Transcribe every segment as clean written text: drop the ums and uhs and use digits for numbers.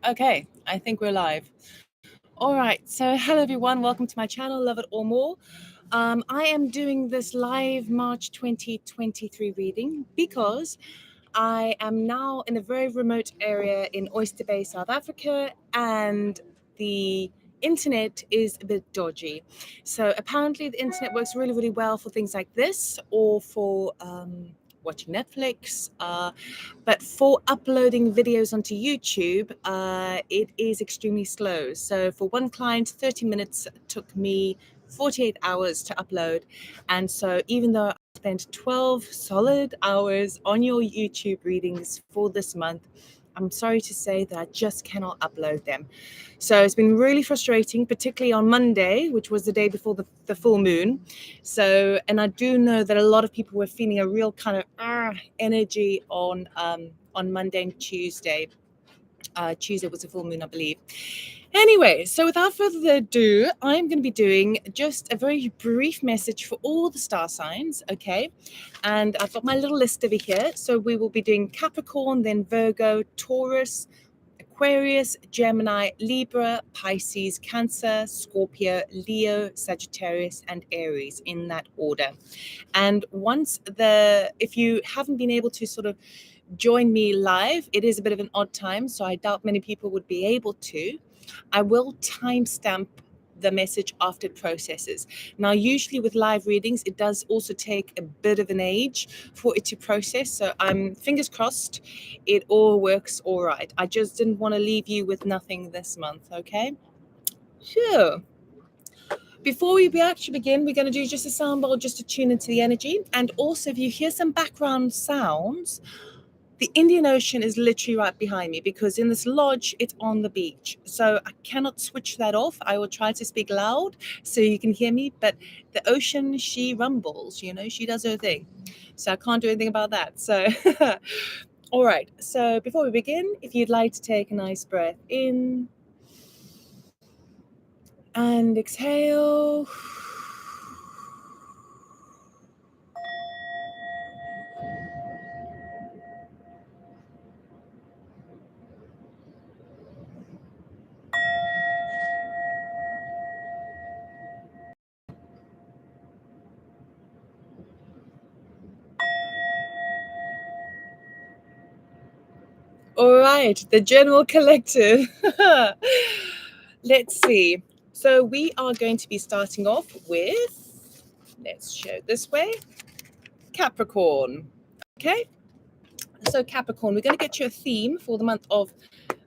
Okay, I think we're live. All right, so hello everyone, welcome to my channel, Love It or More. I am doing this live March 2023 reading because I am now in a very remote area in Oyster Bay, South Africa, and the internet is a bit dodgy. So apparently the internet works really, really well for things like this or for watching Netflix. But for uploading videos onto YouTube, it is extremely slow. So for one client, 30 minutes took me 48 hours to upload. And so even though I spent 12 solid hours on your YouTube readings for this month, I'm sorry to say that I just cannot upload them. So it's been really frustrating, particularly on Monday, which was the day before the full moon. So, and I do know that a lot of people were feeling a real kind of energy on Monday and Tuesday. Tuesday was a full moon, I believe. Anyway, so without further ado, I'm going to be doing just a very brief message for all the star signs, okay? And I've got my little list over here. So we will be doing Capricorn, then Virgo, Taurus, Aquarius, Gemini, Libra, Pisces, Cancer, Scorpio, Leo, Sagittarius, and Aries in that order. And if you haven't been able to sort of join me live, it is a bit of an odd time, so I doubt many people would be able to. I will timestamp the message after it processes. Now, usually with live readings, it does also take a bit of an age for it to process. So I'm fingers crossed it all works all right. I just didn't want to leave you with nothing this month, okay? Sure. Before we actually begin, we're going to do just a sound bowl just to tune into the energy. And also, if you hear some background sounds, the Indian Ocean is literally right behind me because in this lodge, it's on the beach. So I cannot switch that off. I will try to speak loud so you can hear me. But the ocean, she rumbles, she does her thing. So I can't do anything about that. So, all right. So before we begin, if you'd like to take a nice breath in and exhale. All right, the general collective. Let's see. So we are going to be starting off with, let's show this way, Capricorn. Okay, so Capricorn, we're going to get you a theme for the month of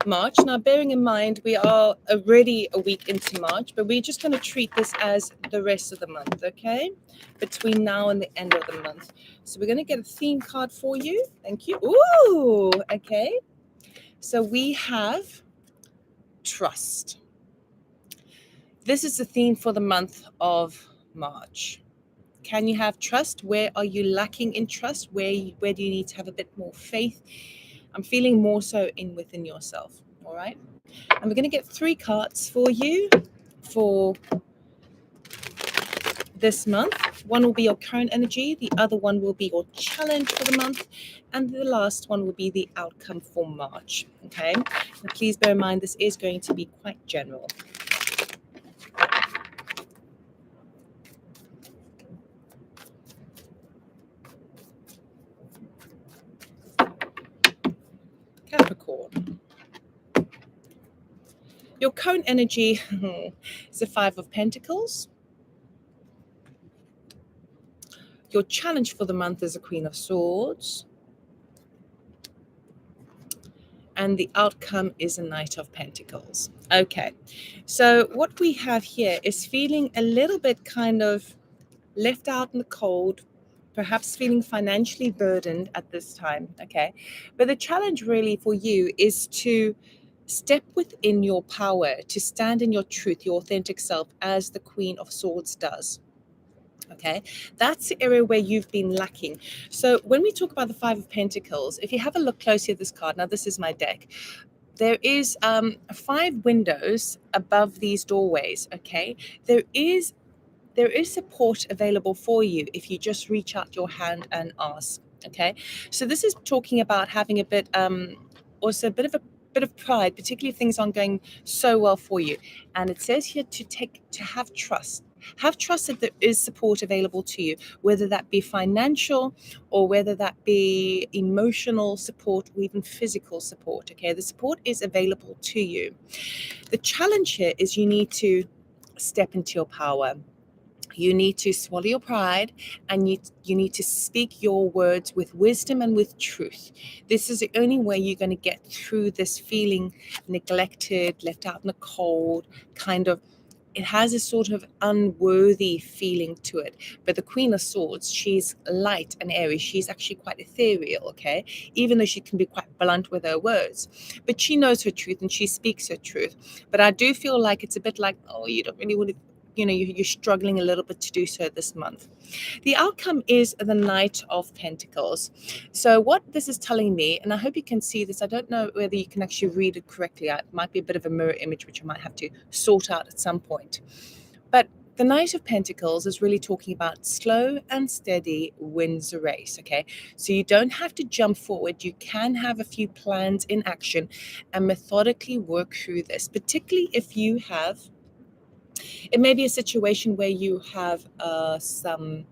March. Now, bearing in mind, we are already a week into March, but we're just going to treat this as the rest of the month, okay? Between now and the end of the month. So we're going to get a theme card for you. Thank you. Ooh, okay. So we have trust. This is the theme for the month of March. Can you have trust? Where are you lacking in trust? Where do you need to have a bit more faith? I'm feeling more so within yourself. All right. And we're going to get 3 cards for you for this month. One will be your current energy. The other one will be your challenge for the month. And the last one will be the outcome for March. Okay. Now, please bear in mind, this is going to be quite general. Capricorn. Your current energy is the 5 of Pentacles. Your challenge for the month is the Queen of Swords. And the outcome is a Knight of Pentacles. Okay, so what we have here is feeling a little bit kind of left out in the cold, perhaps feeling financially burdened at this time, okay? But the challenge really for you is to step within your power, to stand in your truth, your authentic self, as the Queen of Swords does. Okay, that's the area where you've been lacking. So when we talk about the 5 of Pentacles, if you have a look closely at this card, now this is my deck, there is 5 windows above these doorways. Okay, there is support available for you if you just reach out your hand and ask. Okay, so this is talking about having a bit also a bit of a bit of pride, particularly if things aren't going so well for you. And it says here to have trust. Have trust that there is support available to you, whether that be financial or whether that be emotional support or even physical support. Okay, the support is available to you. The challenge here is you need to step into your power. You need to swallow your pride, and you need to speak your words with wisdom and with truth. This is the only way you're going to get through this feeling neglected, left out in the cold, kind of. It has a sort of unworthy feeling to it. But the Queen of Swords, she's light and airy. She's actually quite ethereal, okay? Even though she can be quite blunt with her words. But she knows her truth and she speaks her truth. But I do feel like it's a bit like, oh, you don't really want to, you're struggling a little bit to do so this month. The outcome is the Knight of Pentacles. So what this is telling me, and I hope you can see this, I don't know whether you can actually read it correctly. It might be a bit of a mirror image, which I might have to sort out at some point. But the Knight of Pentacles is really talking about slow and steady wins a race, okay? So you don't have to jump forward. You can have a few plans in action and methodically work through this, particularly if you have, it may be a situation where you have some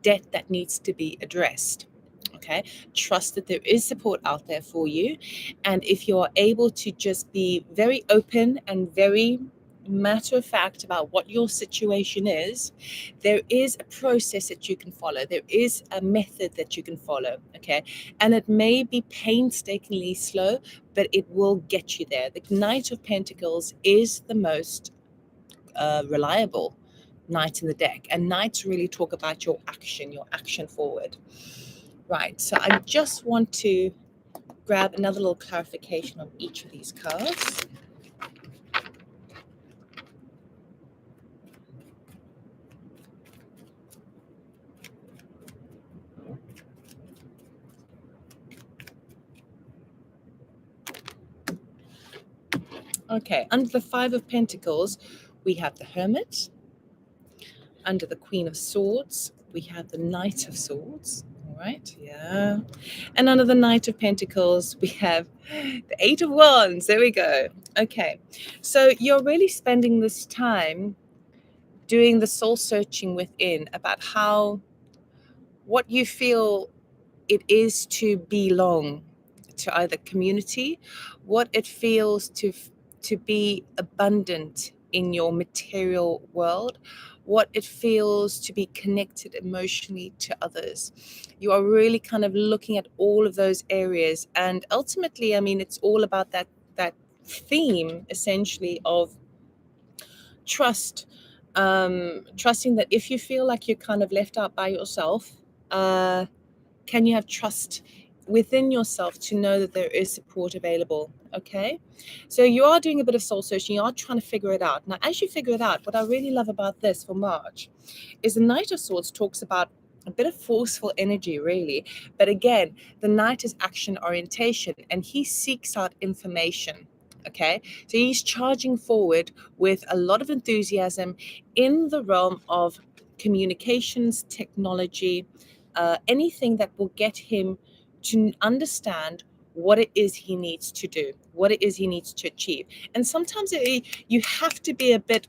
debt that needs to be addressed. Okay, trust that there is support out there for you. And if you're able to just be very open and very matter of fact about what your situation is, there is a process that you can follow. There is a method that you can follow. Okay, and it may be painstakingly slow, but it will get you there. The Knight of Pentacles is the most reliable knight in the deck, and knights really talk about your action forward. Right, so I just want to grab another little clarification on each of these cards. Okay, under the Five of Pentacles, we have the Hermit. Under the Queen of Swords, we have the Knight of Swords. All right, yeah. And under the Knight of Pentacles, we have the Eight of Wands. There we go. Okay, so you're really spending this time doing the soul searching within about what you feel it is to belong to either community, what it feels to be abundant in your material world, what it feels to be connected emotionally to others. You are really kind of looking at all of those areas, and ultimately, I mean, it's all about that theme essentially of trust. Trusting that if you feel like you're kind of left out by yourself, can you have trust within yourself to know that there is support available? Okay, so you are doing a bit of soul searching. You are trying to figure it out. Now, as you figure it out, what I really love about this for March is the Knight of Swords talks about a bit of forceful energy, really. But again, the Knight is action orientation, and he seeks out information. Okay, so he's charging forward with a lot of enthusiasm in the realm of communications, technology, anything that will get him to understand what it is he needs to do, what it is he needs to achieve. And sometimes you have to be a bit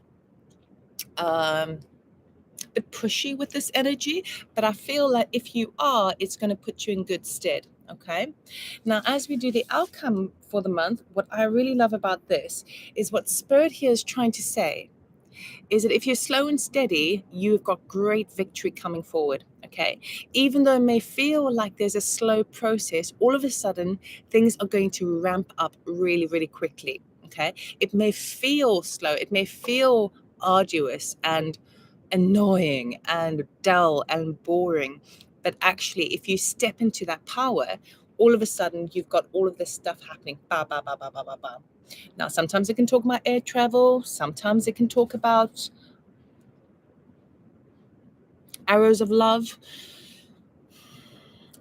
pushy with this energy, but I feel like if you are, it's going to put you in good stead. Okay, now as we do the outcome for the month, what I really love about this is what Spirit here is trying to say is that if you're slow and steady, you've got great victory coming forward. Okay, even though it may feel like there's a slow process, all of a sudden things are going to ramp up really, really quickly. Okay, it may feel slow, it may feel arduous and annoying and dull and boring, but actually if you step into that power, all of a sudden you've got all of this stuff happening. Ba, ba, ba, ba, ba, ba, ba. Now sometimes it can talk about air travel, sometimes it can talk about arrows of love,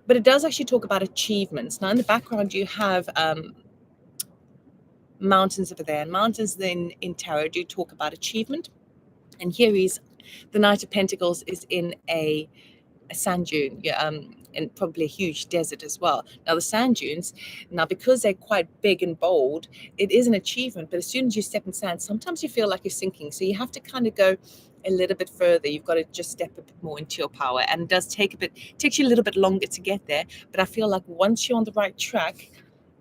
but it does actually talk about achievements. Now in the background you have mountains over there, and mountains then in tarot do talk about achievement. And here is the Knight of Pentacles is in a sand dune, and probably a huge desert as well. Now the sand dunes, now because they're quite big and bold, it is an achievement, but as soon as you step in sand, sometimes you feel like you're sinking. So you have to kind of go a little bit further. You've got to just step a bit more into your power, and it does takes you a little bit longer to get there. But I feel like once you're on the right track,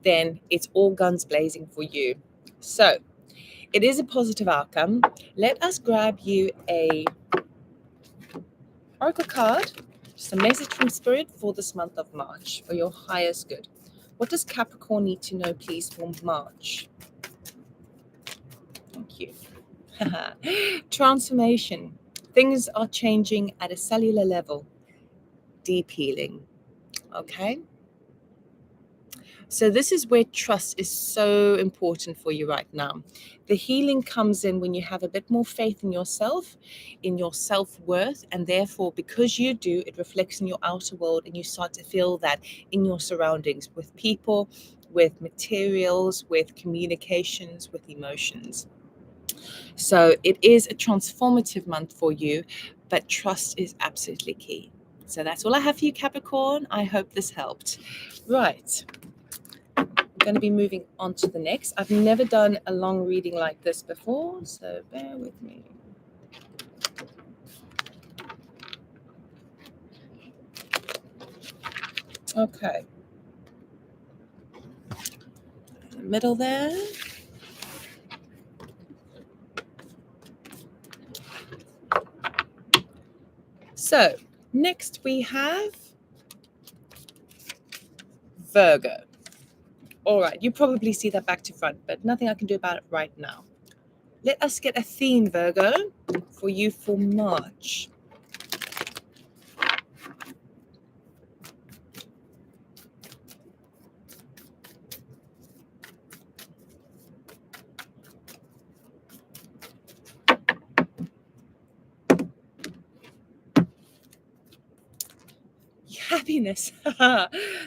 then it's all guns blazing for you. So it is a positive outcome. Let us grab you a oracle card, just a message from Spirit for this month of March, for your highest good. What does Capricorn need to know, please, for March? Thank you. Transformation. Things are changing at a cellular level. Deep healing. Okay? So this is where trust is so important for you right now. The healing comes in when you have a bit more faith in yourself, in your self-worth, and therefore, because you do, it reflects in your outer world, and you start to feel that in your surroundings, with people, with materials, with communications, with emotions. So it is a transformative month for you, but trust is absolutely key. So that's all I have for you, Capricorn. I hope this helped. Right. Going to be moving on to the next. I've never done a long reading like this before, so bear with me. Okay. In the middle there. So next we have Virgo. All right, you probably see that back to front, but nothing I can do about it right now. Let us get a theme, Virgo, for you for March. Happiness.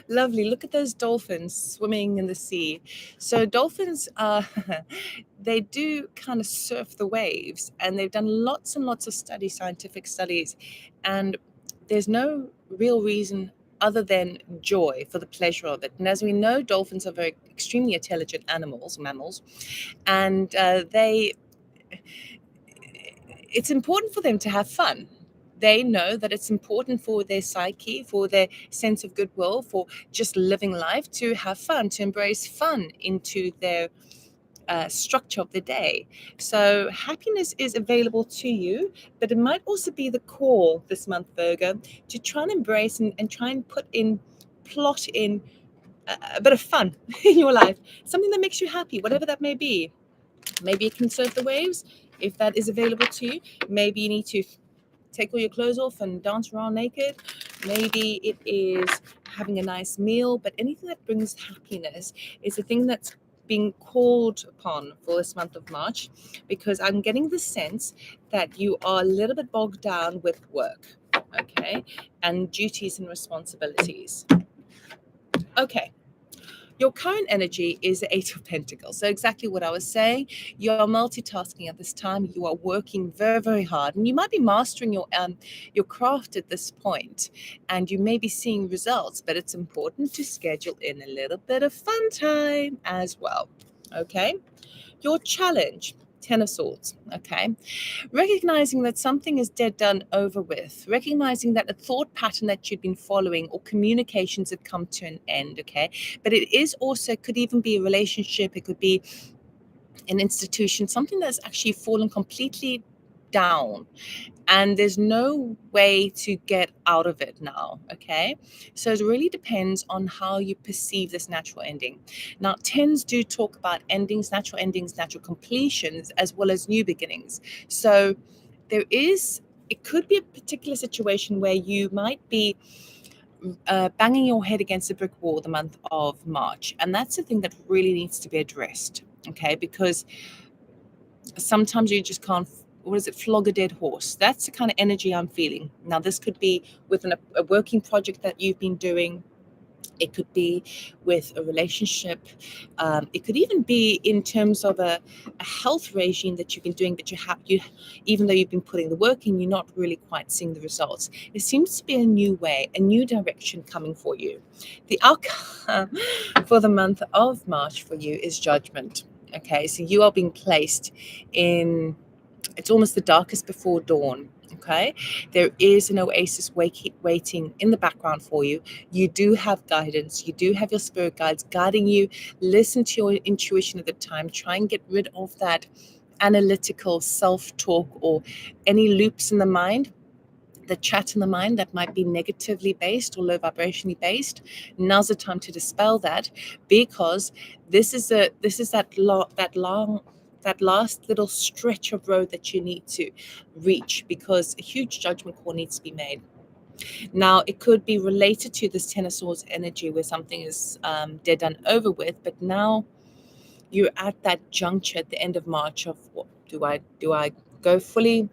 Lovely. Look at those dolphins swimming in the sea. So dolphins they do kind of surf the waves, and they've done lots and lots of studies, scientific studies, and there's no real reason other than joy for the pleasure of it. And as we know, dolphins are very extremely intelligent mammals, and it's important for them to have fun. They know that it's important for their psyche, for their sense of goodwill, for just living life, to have fun, to embrace fun into their structure of the day. So happiness is available to you, but it might also be the call this month, Virgo, to try and embrace and try and plot in a bit of fun in your life, something that makes you happy, whatever that may be. Maybe you can surf the waves if that is available to you. Maybe you need to take all your clothes off and dance around naked. Maybe it is having a nice meal, but anything that brings happiness is a thing that's being called upon for this month of March, because I'm getting the sense that you are a little bit bogged down with work, okay, and duties and responsibilities. Okay. Your current energy is the Eight of Pentacles. So exactly what I was saying, you're multitasking at this time. You are working very, very hard, and you might be mastering your craft at this point, and you may be seeing results, but it's important to schedule in a little bit of fun time as well. Okay. Your challenge, Ten of Swords. Okay. Recognizing that something is dead, done, over with. Recognizing that a thought pattern that you've been following or communications have come to an end, okay? But it is also, could even be a relationship, it could be an institution, something that's actually fallen completely down, and there's no way to get out of it now, okay? So it really depends on how you perceive this natural ending. Now, tens do talk about endings, natural completions, as well as new beginnings. So it could be a particular situation where you might be banging your head against a brick wall the month of March, and that's the thing that really needs to be addressed, okay? Because sometimes you just can't, flog a dead horse. That's the kind of energy I'm feeling. Now, this could be with a working project that you've been doing, It could be with a relationship. It could even be in terms of a health regime that you've been doing, but even though you've been putting the work in, you're not really quite seeing the results. It seems to be a new way, a new direction coming for you. The outcome for the month of March for you is judgment. Okay, so you are being placed in, it's almost the darkest before dawn. Okay, there is an oasis waiting in the background for you. You do have guidance. You do have your spirit guides guiding you. Listen to your intuition at the time. Try and get rid of that analytical self-talk or any loops in the mind, the chat in the mind that might be negatively based or low vibrationally based. Now's the time to dispel that, because this is that last little stretch of road that you need to reach, because a huge judgment call needs to be made. Now, it could be related to this Ten of Swords energy where something is dead and over with, but now you're at that juncture at the end of March of, what do I go fully,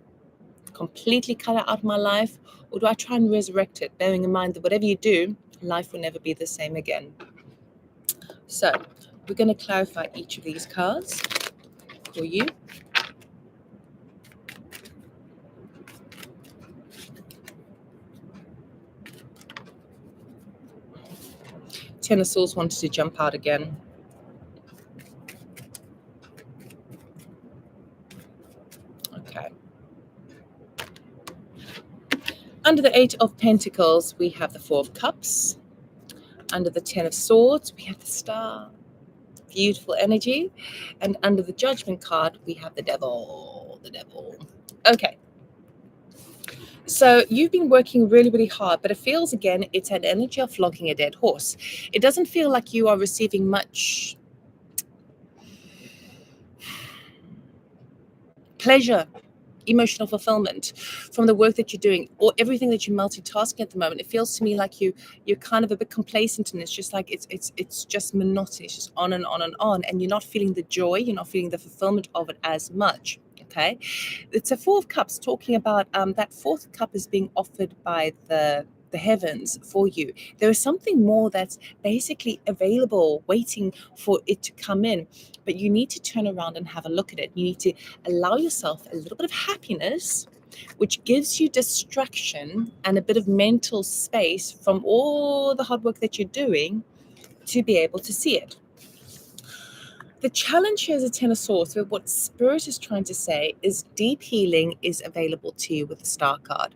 completely cut it out of my life, or do I try and resurrect it, bearing in mind that whatever you do, life will never be the same again? So we're going to clarify each of these cards for you. Ten of Swords wanted to jump out again. Okay. Under the Eight of Pentacles, we have the Four of Cups. Under the Ten of Swords, we have the Star. Beautiful energy. And under the Judgment card, we have the Devil. The Devil. Okay. So you've been working really, really hard, but it feels, again, it's an energy of flogging a dead horse. It doesn't feel like you are receiving much pleasure, emotional fulfillment from the work that you're doing, or everything that you're multitasking at the moment. It feels to me like you're kind of a bit complacent, and it's just like it's just monotonous, it's just on and on and on, and you're not feeling the joy, you're not feeling the fulfillment of it as much. Okay, it's a Four of Cups, talking about that fourth cup is being offered by the heavens for you. There is something more that's basically available, waiting for it to come in, but you need to turn around and have a look at it. You need to allow yourself a little bit of happiness, which gives you distraction and a bit of mental space from all the hard work that you're doing to be able to see it. The challenge here is a Ten of Swords, where what Spirit is trying to say is deep healing is available to you with the Star card.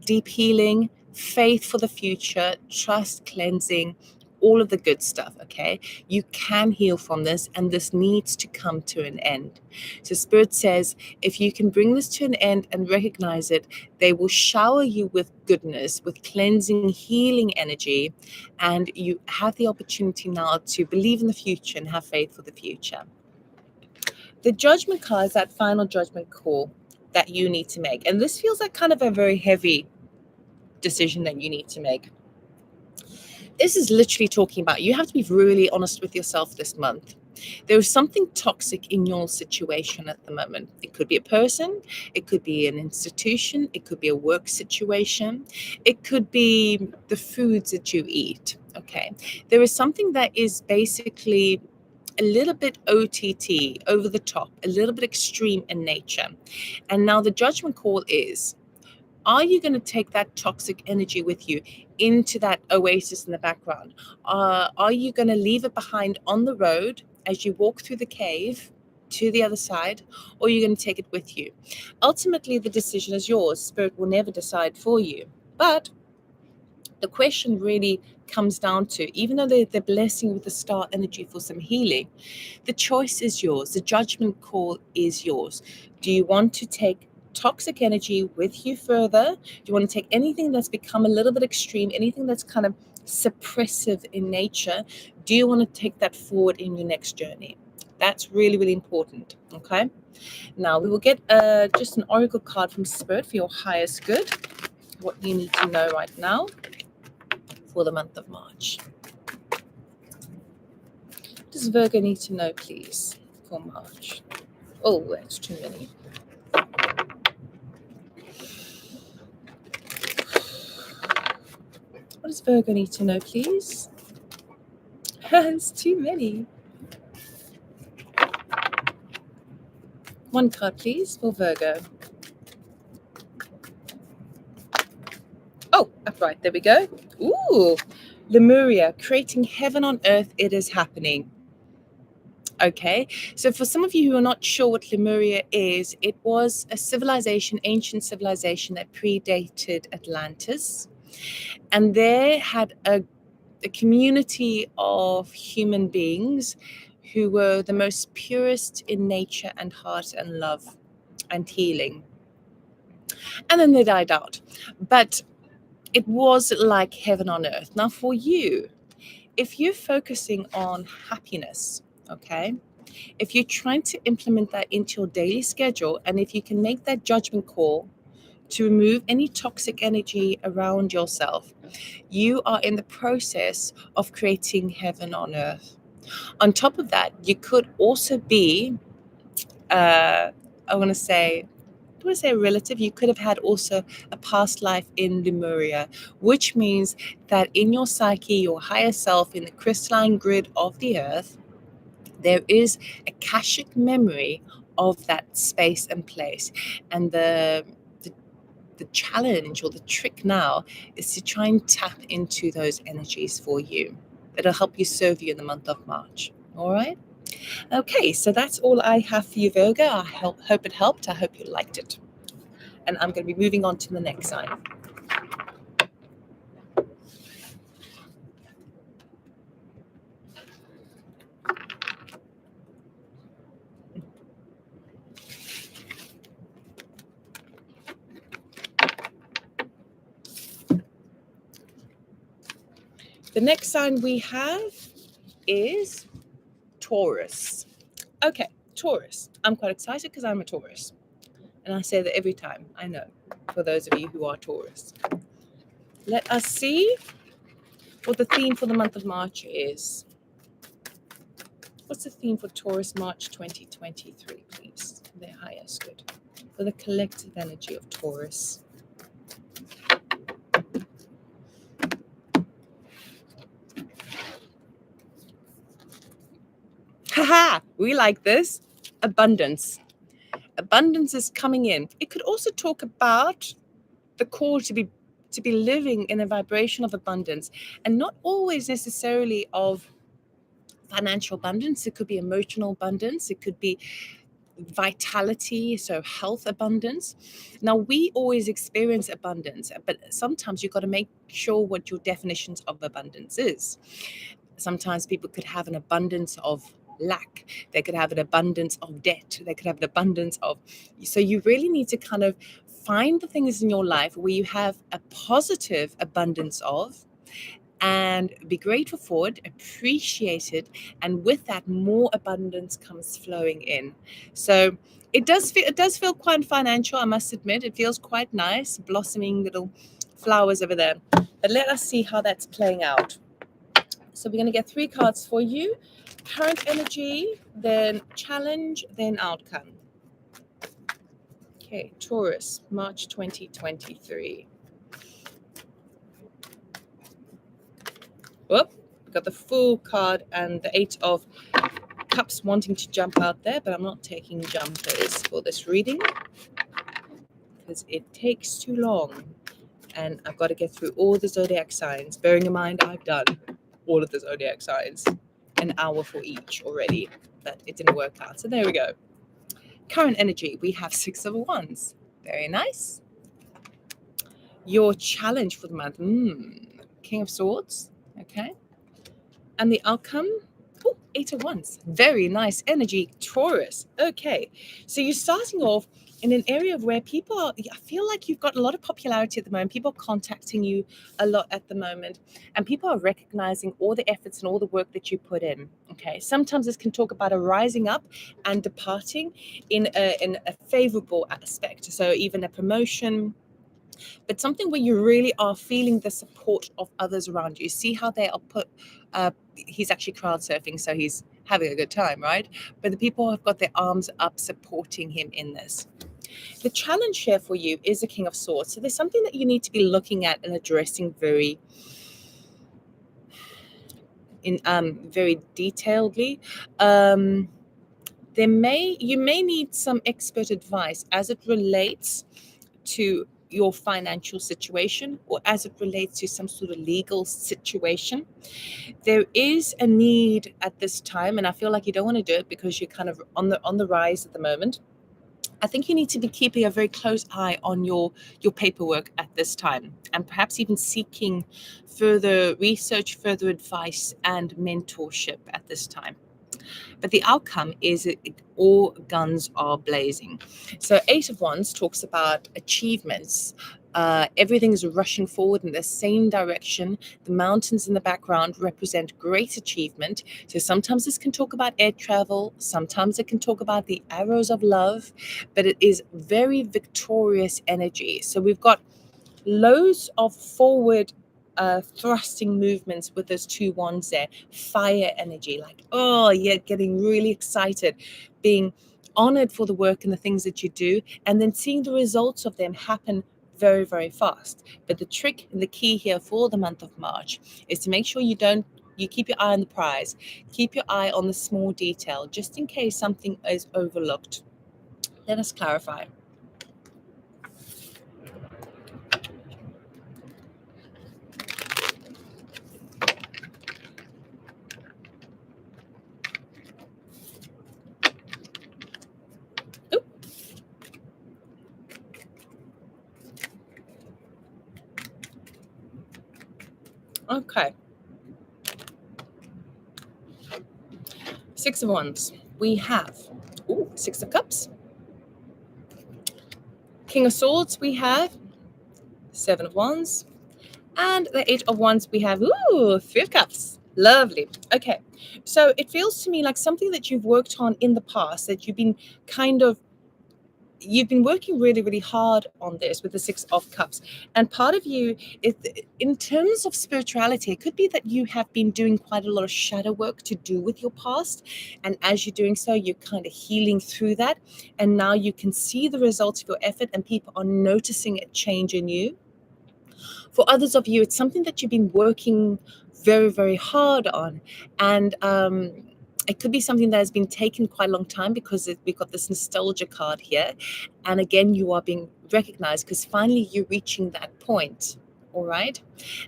Deep healing, faith for the future, trust, cleansing, all of the good stuff, okay? You can heal from this, and this needs to come to an end. So Spirit says, if you can bring this to an end and recognize it, they will shower you with goodness, with cleansing, healing energy, and you have the opportunity now to believe in the future and have faith for the future. The Judgment card is that final judgment call that you need to make. And this feels like kind of a very heavy decision that you need to make. This is literally talking about, you have to be really honest with yourself this month. There is something toxic in your situation at the moment. It could be a person, it could be an institution, it could be a work situation, it could be the foods that you eat. Okay, there is something that is basically a little bit OTT, over the top, a little bit extreme in nature. And now the judgment call is, are you going to take that toxic energy with you into that oasis in the background? Are you going to leave it behind on the road as you walk through the cave to the other side, or are you going to take it with you? Ultimately, the decision is yours. Spirit will never decide for you. But the question really comes down to, even though they're blessing with the star energy for some healing, the choice is yours. The judgment call is yours. Do you want to take toxic energy with you further? Do you want to take anything that's become a little bit extreme, anything that's kind of suppressive in nature? Do you want to take that forward in your next journey? That's really, really important. Okay. Now we will get just an oracle card from Spirit for your highest good. What you need to know right now for the month of March. What does Virgo need to know, please, for March? Oh, that's too many. What does Virgo need to know, please, It's too many. One card, please, for Virgo. Oh, upright. There we go. Ooh, Lemuria, creating heaven on earth. It is happening. Okay, so for some of you who are not sure what Lemuria is, it was a civilization, ancient civilization that predated Atlantis. And they had a community of human beings who were the most purest in nature and heart and love and healing. And then they died out. But it was like heaven on earth. Now, for you, if you're focusing on happiness, okay, if you're trying to implement that into your daily schedule, and if you can make that judgment call to remove any toxic energy around yourself, you are in the process of creating heaven on earth. On top of that, you could also be, I want to say a relative. You could have had also a past life in Lemuria, which means that in your psyche, your higher self, in the crystalline grid of the earth, there is a Akashic memory of that space and place. And the challenge or the trick now is to try and tap into those energies for you. It'll help you serve you in the month of March. All right. Okay, so that's all I have for you, Virgo. I hope it helped. I hope you liked it. And I'm going to be moving on to the next sign. The next sign we have is Taurus. Okay, Taurus. I'm quite excited because I'm a Taurus. And I say that every time, I know, for those of you who are Taurus. Let us see what the theme for the month of March is. What's the theme for Taurus March 2023, please? Their highest good. For the collective energy of Taurus. Haha, we like this. Abundance. Abundance is coming in. It could also talk about the call to be living in a vibration of abundance, and not always necessarily of financial abundance. It could be emotional abundance. It could be vitality, so health abundance. Now, we always experience abundance, but sometimes you've got to make sure what your definitions of abundance is. Sometimes people could have an abundance of lack. They could have an abundance of debt. They could have an abundance of... So you really need to kind of find the things in your life where you have a positive abundance of, and be grateful for it, appreciate it, and with that, more abundance comes flowing in. So it does feel quite financial, I must admit. It feels quite nice, blossoming little flowers over there. But let us see how that's playing out. So we're going to get 3 cards for you. Current energy, then challenge, then outcome. Okay, Taurus, March 2023. Whoop, we've got the Fool card and the 8 of Cups wanting to jump out there, but I'm not taking jumpers for this reading because it takes too long. And I've got to get through all the zodiac signs. Bearing in mind, I've done all of the zodiac signs, an hour for each already, but it didn't work out. So there we go. Current energy, we have 6 of Wands. Very nice. Your challenge for the month, King of Swords, okay. And the outcome, 8 of Wands. Very nice energy, Taurus. Okay, so you're starting off in an area of where people are, I feel like you've got a lot of popularity at the moment. People are contacting you a lot at the moment, and people are recognizing all the efforts and all the work that you put in. Okay, sometimes this can talk about a rising up and departing in a favorable aspect. So even a promotion, but something where you really are feeling the support of others around you. See how they are put, he's actually crowd surfing, so he's having a good time, right? But the people have got their arms up supporting him in this. The challenge here for you is the King of Swords. So there's something that you need to be looking at and addressing very in very detailedly. You may need some expert advice as it relates to your financial situation or as it relates to some sort of legal situation. There is a need at this time, and I feel like you don't want to do it because you're kind of on the rise at the moment. I think you need to be keeping a very close eye on your paperwork at this time, and perhaps even seeking further research, further advice, and mentorship at this time. But the outcome is all guns are blazing. So Eight of Wands talks about achievements. Everything is rushing forward in the same direction. The mountains in the background represent great achievement. So sometimes this can talk about air travel. Sometimes it can talk about the arrows of love. But it is very victorious energy. So we've got loads of forward thrusting movements with those two wands there. Fire energy, like, oh, yeah, getting really excited, being honored for the work and the things that you do, and then seeing the results of them happen very, very fast. But the trick and the key here for the month of March is to make sure you keep your eye on the prize, keep your eye on the small detail, just in case something is overlooked. Let us clarify. Oop. Okay. Six of Wands. We have Six of Cups. King of Swords. We have Seven of Wands. And the Eight of Wands. We have Three of Cups. Lovely. Okay. So it feels to me like something that you've worked on in the past, that you've been working really, really hard on this with the Six of Cups. And part of you, in terms of spirituality, it could be that you have been doing quite a lot of shadow work to do with your past. And as you're doing so, you're kind of healing through that. And now you can see the results of your effort and people are noticing a change in you. For others of you, it's something that you've been working very, very hard on. And it could be something that has been taken quite a long time because we've got this nostalgia card here. And again, you are being recognized because finally you're reaching that point. All right.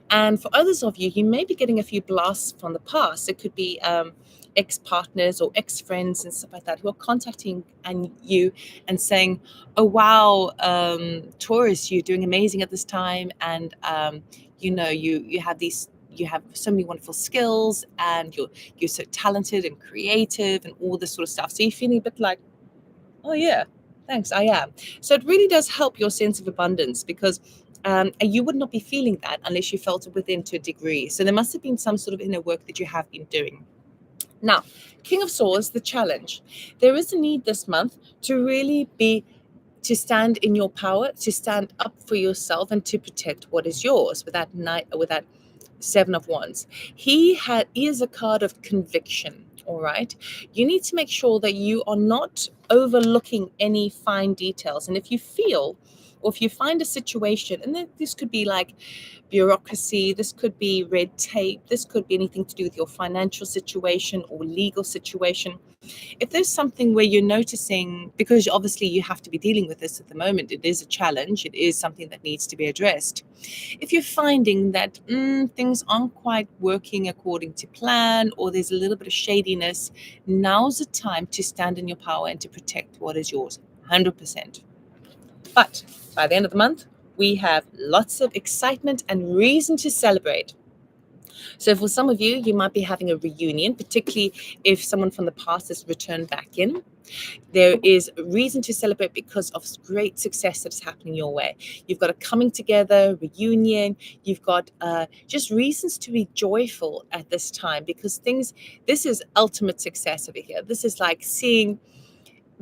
And for others of you, you may be getting a few blasts from the past. It could be ex-partners or ex-friends and stuff like that who are contacting you and saying, oh, wow, Taurus, you're doing amazing at this time. And, you have so many wonderful skills and you're so talented and creative and all this sort of stuff. So you're feeling a bit like, oh, yeah, thanks, I am. So it really does help your sense of abundance because you would not be feeling that unless you felt it within to a degree. So there must have been some sort of inner work that you have been doing. Now, King of Swords, the challenge. There is a need this month to stand in your power, to stand up for yourself and to protect what is yours with that Seven of Wands. He is a card of conviction. All right. You need to make sure that you are not overlooking any fine details. And if you feel, or if you find a situation, and this could be like bureaucracy, this could be red tape, this could be anything to do with your financial situation or legal situation. If there's something where you're noticing, because obviously you have to be dealing with this at the moment, it is a challenge, it is something that needs to be addressed. If you're finding that things aren't quite working according to plan, or there's a little bit of shadiness, now's the time to stand in your power and to protect what is yours, 100%. But by the end of the month, we have lots of excitement and reason to celebrate. So for some of you, you might be having a reunion, particularly if someone from the past has returned back in. There is reason to celebrate because of great success that's happening your way. You've got a coming together, reunion. You've got just reasons to be joyful at this time because this is ultimate success over here. This is like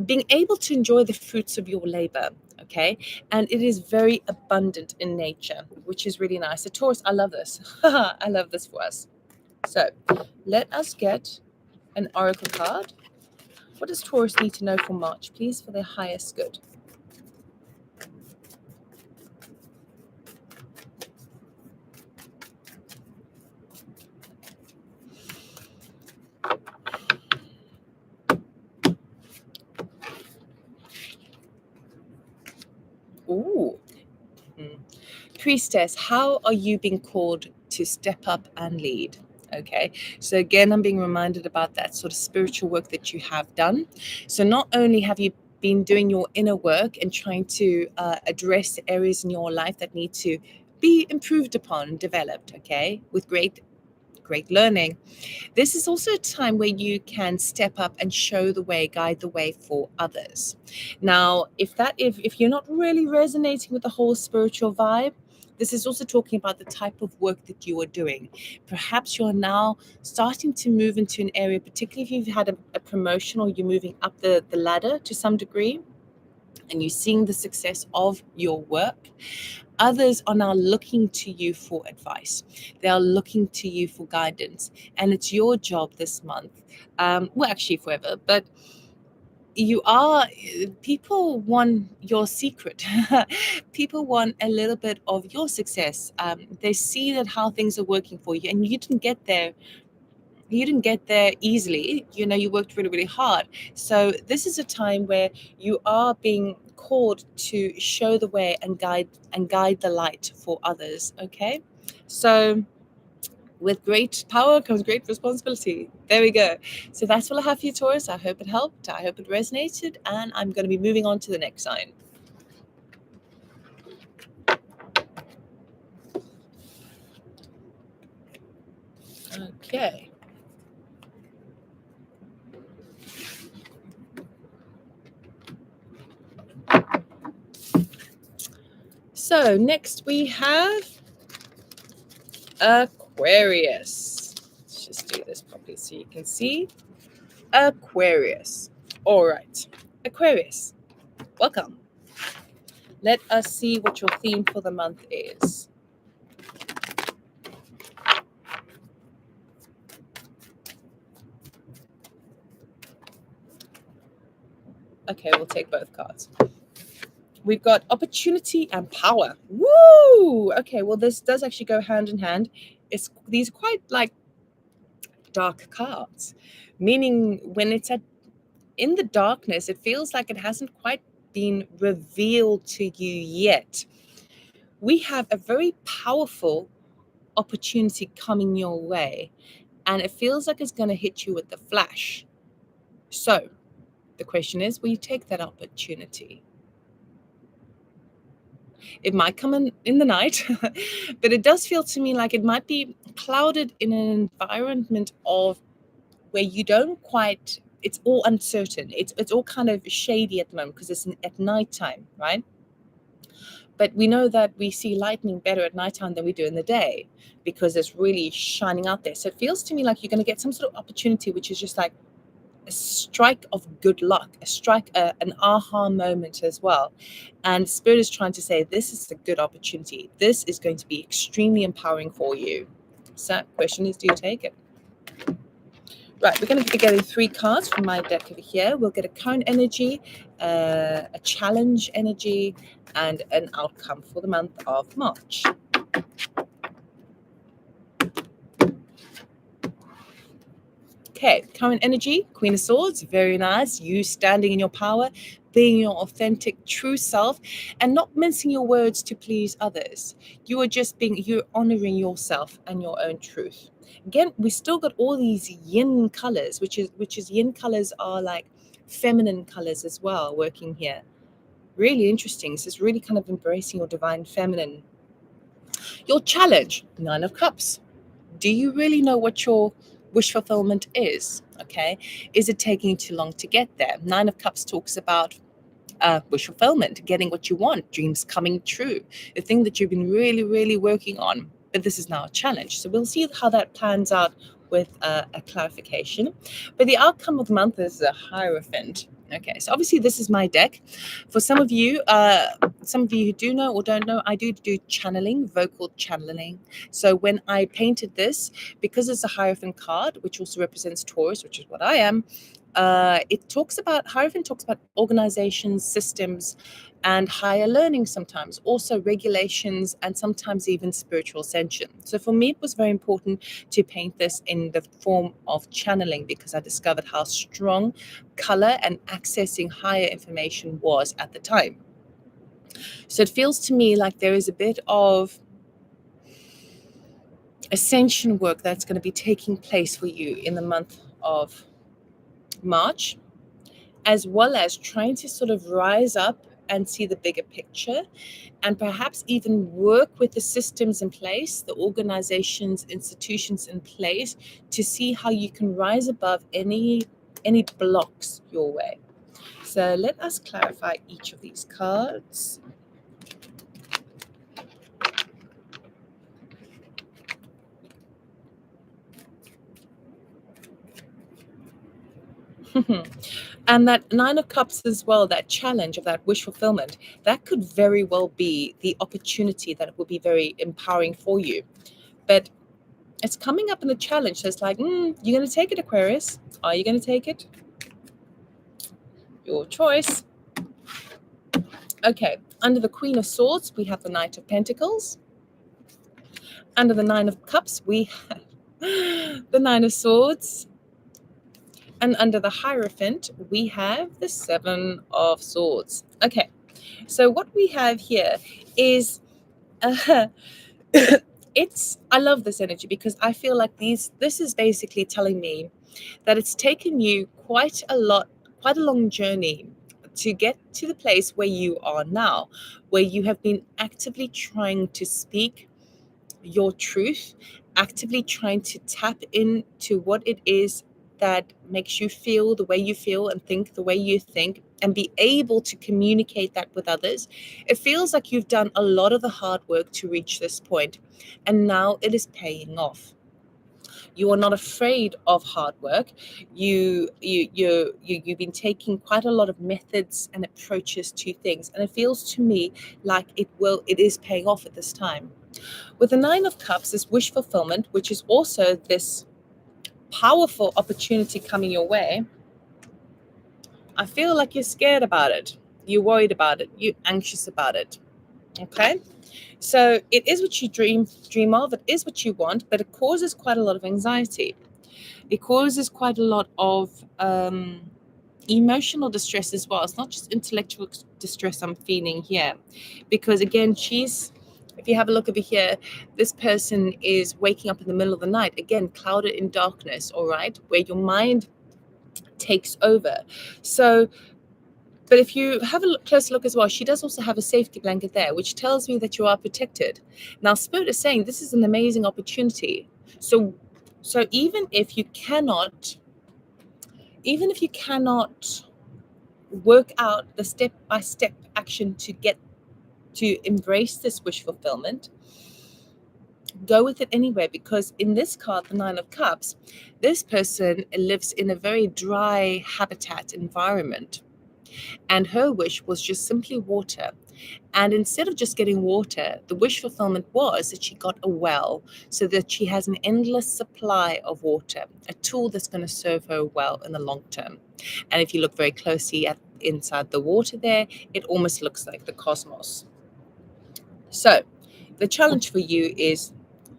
being able to enjoy the fruits of your labor, okay? And it is very abundant in nature, which is really nice. So Taurus, I love this. I love this for us. So let us get an oracle card. What does Taurus need to know for March, please, for their highest good? Priestess, how are you being called to step up and lead? Okay, so again, I'm being reminded about that sort of spiritual work that you have done. So not only have you been doing your inner work and trying to address the areas in your life that need to be improved upon and developed, okay, with great learning. This is also a time where you can step up and show the way, guide the way for others. Now, if you're not really resonating with the whole spiritual vibe, this is also talking about the type of work that you are doing. Perhaps you're now starting to move into an area, particularly if you've had a promotion or you're moving up the ladder to some degree, and you're seeing the success of your work. Others are now looking to you for advice. They are looking to you for guidance. And it's your job this month, well, actually forever, but people want your secret. People want a little bit of your success. They see that how things are working for you, and you didn't get there easily. You worked really, really hard. So this is a time where you are being called to show the way and guide the light for others. Okay, so with great power comes great responsibility. There we go. So that's what I have for you, Taurus. I hope it helped. I hope it resonated, and I'm going to be moving on to the next sign. Okay. So next we have Aquarius. Let's just do this properly so you can see. Aquarius. All right. Aquarius, welcome. Let us see what your theme for the month is. Okay, we'll take both cards. We've got opportunity and power. Woo! Okay, well, this does actually go hand in hand. These are quite like dark cards, meaning when it's in the darkness, it feels like it hasn't quite been revealed to you yet. We have a very powerful opportunity coming your way, and it feels like it's going to hit you with the flash. So the question is, will you take that opportunity? It might come in the night, but it does feel to me like it might be clouded in an environment of where you don't quite, it's all uncertain. It's all kind of shady at the moment because it's at nighttime, right? But we know that we see lightning better at nighttime than we do in the day because it's really shining out there. So it feels to me like you're going to get some sort of opportunity, which is just like a strike of good luck, an aha moment as well. And Spirit is trying to say, this is a good opportunity. This is going to be extremely empowering for you. So question is, do you take it? Right, we're going to be getting 3 cards from my deck over here. We'll get a current energy, a challenge energy, and an outcome for the month of March. Okay, current energy, Queen of Swords, very nice. You standing in your power, being your authentic, true self, and not mincing your words to please others. You're honoring yourself and your own truth. Again, we still got all these yin colors, which is yin colors are like feminine colors as well, working here. Really interesting. So it's really kind of embracing your divine feminine. Your challenge, 9 of Cups. Do you really know what your wish fulfillment is? Okay. Is it taking too long to get there? 9 of Cups talks about wish fulfillment, getting what you want, dreams coming true, the thing that you've been really, really working on. But this is now a challenge. So we'll see how that plans out with a clarification. But the outcome of the month is a Hierophant. Okay, so obviously this is my deck. For some of you who do know or don't know, I do channeling, vocal channeling. So when I painted this, because it's a Hierophant card, which also represents Taurus, which is what I am, Hierophant talks about organizations, systems, and higher learning sometimes, also regulations, and sometimes even spiritual ascension. So for me, it was very important to paint this in the form of channeling because I discovered how strong color and accessing higher information was at the time. So it feels to me like there is a bit of ascension work that's going to be taking place for you in the month of March, as well as trying to sort of rise up and see the bigger picture, and perhaps even work with the systems in place, the organizations, institutions in place, to see how you can rise above any blocks your way. So let us clarify each of these cards. And that Nine of Cups as well, that challenge of that wish fulfillment, that could very well be the opportunity that will be very empowering for you. But it's coming up in the challenge. So it's like, you're going to take it, Aquarius. Are you going to take it? Your choice. Okay, under the Queen of Swords, we have the Knight of Pentacles. Under the Nine of Cups, we have the Nine of Swords. And under the Hierophant, we have the Seven of Swords. Okay, so what we have here is, I love this energy because I feel like this is basically telling me that it's taken you quite a long journey to get to the place where you are now, where you have been actively trying to speak your truth, actively trying to tap into what it is that makes you feel the way you feel and think the way you think, and be able to communicate that with others. It feels like you've done a lot of the hard work to reach this point, and now it is paying off. You are not afraid of hard work. You've been taking quite a lot of methods and approaches to things, and it feels to me like it is paying off at this time. With the Nine of Cups, this wish fulfillment, which is also this powerful opportunity coming your way, I feel like you're scared about it. You're worried about it. You're anxious about it. Okay? So it is what you dream of. It is what you want, but it causes quite a lot of anxiety. It causes quite a lot of emotional distress as well. It's not just intellectual distress I'm feeling here, because again, if you have a look over here, this person is waking up in the middle of the night, again, clouded in darkness, all right, where your mind takes over. So, but if you have a closer look as well, she does also have a safety blanket there, which tells me that you are protected. Now, Spirit is saying this is an amazing opportunity. So even if you cannot work out the step-by-step action to embrace this wish fulfillment, go with it anyway, because in this card, the Nine of Cups, this person lives in a very dry habitat environment, and her wish was just simply water. And instead of just getting water, the wish fulfillment was that she got a well, so that she has an endless supply of water, a tool that's going to serve her well in the long term. And if you look very closely inside the water there, it almost looks like the cosmos. So the challenge for you is,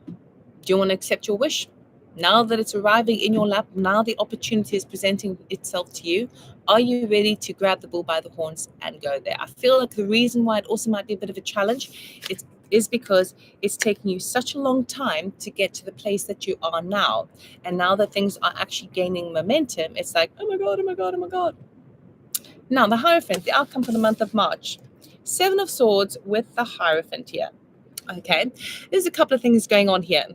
do you want to accept your wish? Now that it's arriving in your lap, now the opportunity is presenting itself to you, are you ready to grab the bull by the horns and go there? I feel like the reason why it also might be a bit of a challenge is because it's taken you such a long time to get to the place that you are now. And now that things are actually gaining momentum, it's like, oh my God, oh my God, oh my God. Now, the Hierophant, the outcome for the month of March. Seven of Swords with the Hierophant here. Okay, there's a couple of things going on here.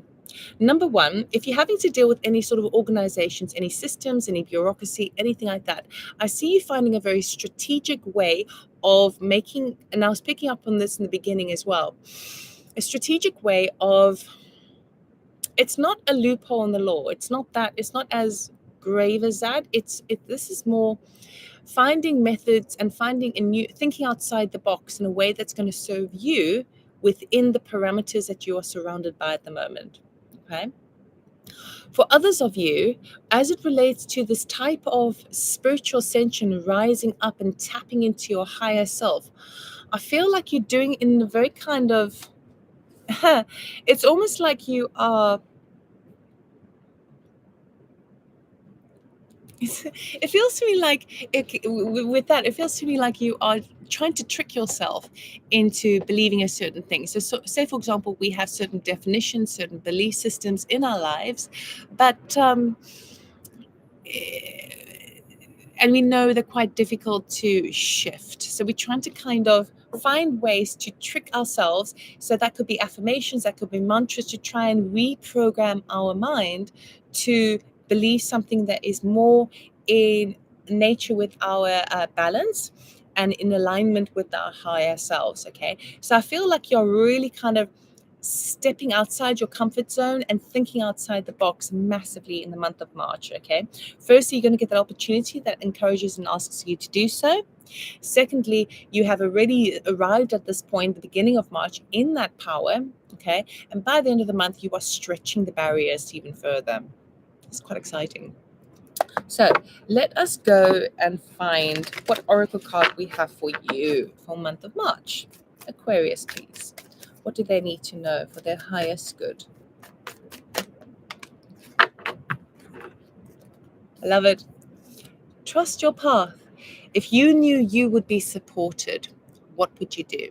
Number one, if you're having to deal with any sort of organizations, any systems, any bureaucracy, anything like that, I see you finding a very strategic way of making, and I was picking up on this in the beginning as well, a strategic way of, it's not a loophole in the law. It's not as grave as that. This is more finding methods and thinking outside the box in a way that's going to serve you within the parameters that you are surrounded by at the moment. Okay. For others of you, as it relates to this type of spiritual ascension, rising up and tapping into your higher self, I feel like you're doing it in a very kind of, it's almost like you are It feels to me like with that, it feels to me like you are trying to trick yourself into believing a certain thing. So say, for example, we have certain definitions, certain belief systems in our lives, but and we know they're quite difficult to shift. So we're trying to kind of find ways to trick ourselves. So that could be affirmations, that could be mantras, to try and reprogram our mind to believe something that is more in nature with our balance and in alignment with our higher selves. Okay, so I feel like you're really kind of stepping outside your comfort zone and thinking outside the box massively in the month of March. Okay, firstly, you're going to get that opportunity that encourages and asks you to do so. Secondly, you have already arrived at this point, the beginning of March, in that power. Okay, and by the end of the month, you are stretching the barriers even further. It's quite exciting. So let us go and find what oracle card we have for you for month of March. Aquarius, please. What do they need to know for their highest good? I love it. Trust your path. If you knew you would be supported, what would you do?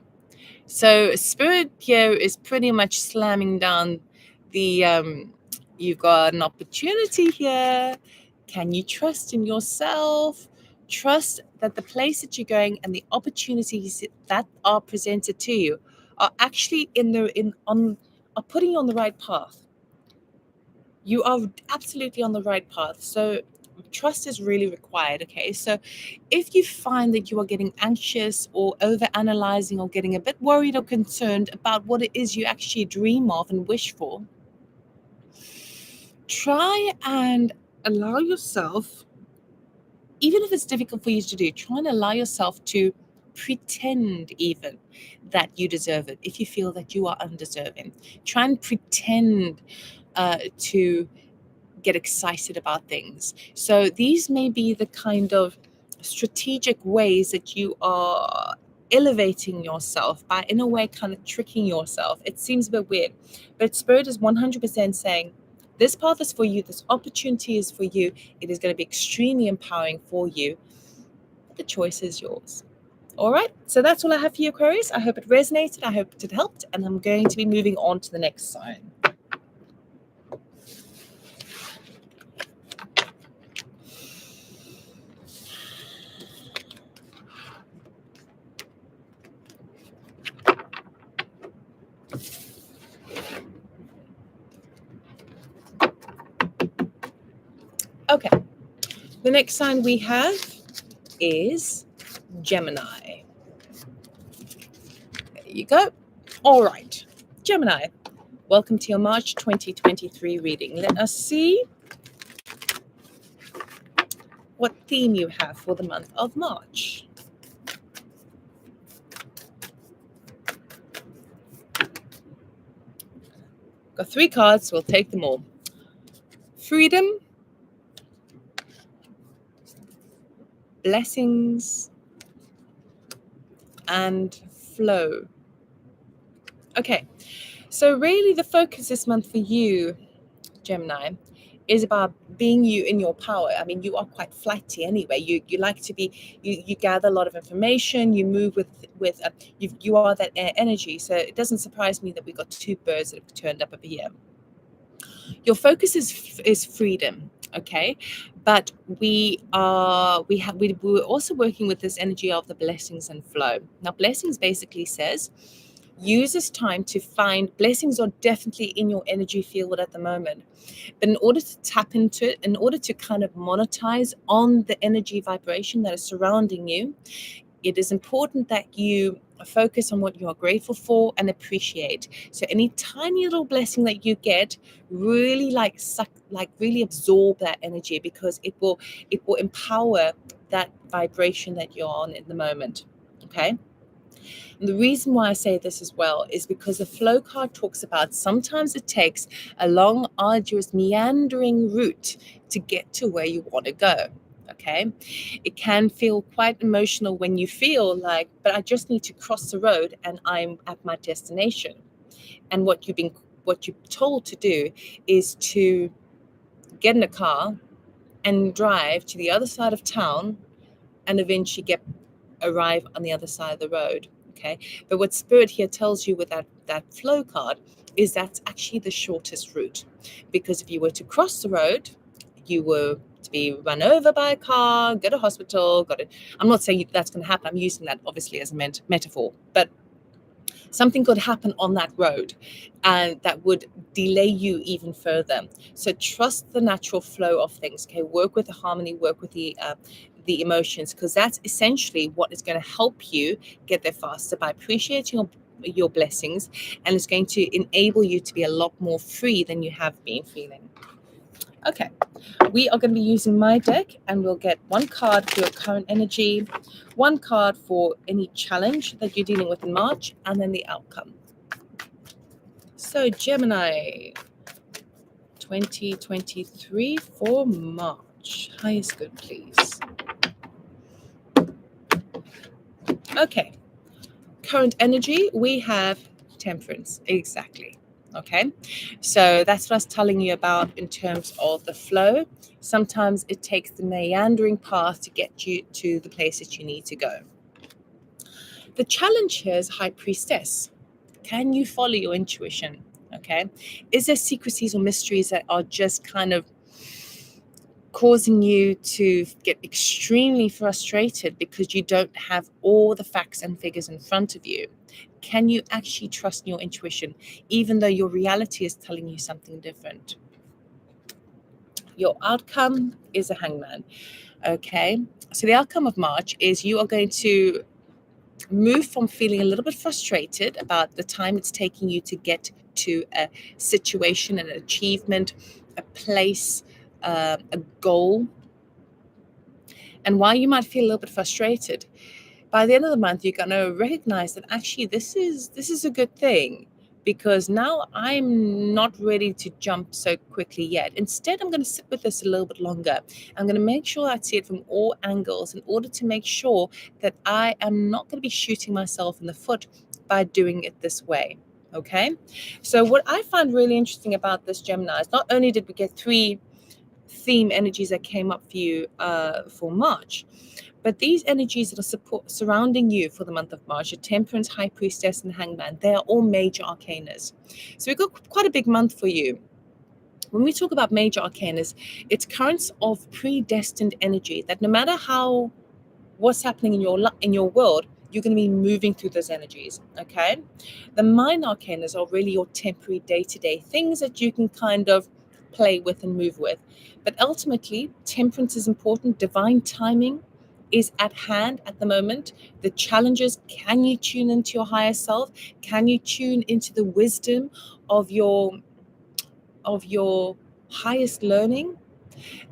So Spirit here is pretty much slamming down the you've got an opportunity here. Can you trust in yourself? Trust that the place that you're going and the opportunities that are presented to you are actually are putting you on the right path. You are absolutely on the right path. So trust is really required. Okay, so if you find that you are getting anxious or over analyzing or getting a bit worried or concerned about what it is you actually dream of and wish for, try and allow yourself, even if it's difficult for you to do, try and allow yourself to pretend even that you deserve it. If you feel that you are undeserving, try and pretend to get excited about things. So these may be the kind of strategic ways that you are elevating yourself by, in a way, kind of tricking yourself. It seems a bit weird, but Spirit is 100% saying this path is for you, this opportunity is for you, it is going to be extremely empowering for you. The choice is yours. All right, so that's all I have for you, Aquarius. I hope it resonated, I hope it helped, and I'm going to be moving on to the next sign. Okay, the next sign we have is Gemini. There you go. All right, Gemini, welcome to your March 2023 reading. Let us see what theme you have for the month of March. Got 3 cards, we'll take them all. Freedom, blessings, and flow. Okay, so really the focus this month for you, Gemini, is about being you in your power. I mean, you are quite flighty anyway. You like to be, you gather a lot of information, you move with you are that energy. So it doesn't surprise me that we got 2 birds that have turned up over here. Your focus is freedom, okay? But we're also working with this energy of the blessings and flow. Now, blessings basically says use this time to find blessings are definitely in your energy field at the moment. But in order to tap into it, in order to kind of monetize on the energy vibration that is surrounding you, it is important that you focus on what you are grateful for and appreciate. So any tiny little blessing that you get, really really absorb that energy, because it will empower that vibration that you're on in the moment. Okay. And the reason why I say this as well is because the flow card talks about sometimes it takes a long, arduous, meandering route to get to where you want to go. Okay, it can feel quite emotional when you feel like, but I just need to cross the road and I'm at my destination. And what you're told to do is to get in a car, and drive to the other side of town and eventually arrive on the other side of the road. Okay, but what Spirit here tells you with that flow card is that's actually the shortest route, because if you were to cross the road, you were to be run over by a car, go to hospital, I'm not saying that's going to happen. I'm using that obviously as a metaphor, but something could happen on that road and that would delay you even further. So trust the natural flow of things. Okay, work with the harmony, work with the emotions, because that's essentially what is going to help you get there faster, by appreciating your blessings, and it's going to enable you to be a lot more free than you have been feeling. Okay, we are going to be using my deck, and we'll get one card for your current energy, one card for any challenge that you're dealing with in March, and then the outcome. So Gemini 2023 for March. Highest good, please. Okay, current energy, we have Temperance. Exactly. Okay, so that's what I was telling you about in terms of the flow. Sometimes it takes the meandering path to get you to the place that you need to go. The challenge here is High Priestess. Can you follow your intuition? Okay, is there secrecies or mysteries that are just kind of causing you to get extremely frustrated because you don't have all the facts and figures in front of you? Can you actually trust your intuition, even though your reality is telling you something different? Your outcome is a Hangman. Okay, so the outcome of March is you are going to move from feeling a little bit frustrated about the time it's taking you to get to a situation, an achievement, a place, a goal. And while you might feel a little bit frustrated, by the end of the month, you're going to recognize that actually this is a good thing, because now I'm not ready to jump so quickly yet. Instead, I'm going to sit with this a little bit longer. I'm going to make sure I see it from all angles in order to make sure that I am not going to be shooting myself in the foot by doing it this way. Okay? So what I find really interesting about this, Gemini, is not only did we get 3 theme energies that came up for you for March, but these energies that are surrounding you for the month of March, your Temperance, High Priestess, and Hangman, they are all major arcanas. So we've got quite a big month for you. When we talk about major arcanas, it's currents of predestined energy that no matter what's happening in your world, you're going to be moving through those energies. Okay, the minor arcanas are really your temporary day-to-day things that you can kind of play with and move with. But ultimately, Temperance is important. Divine timing is at hand at the moment. The challenges, can you tune into your higher self? Can you tune into the wisdom of your highest learning?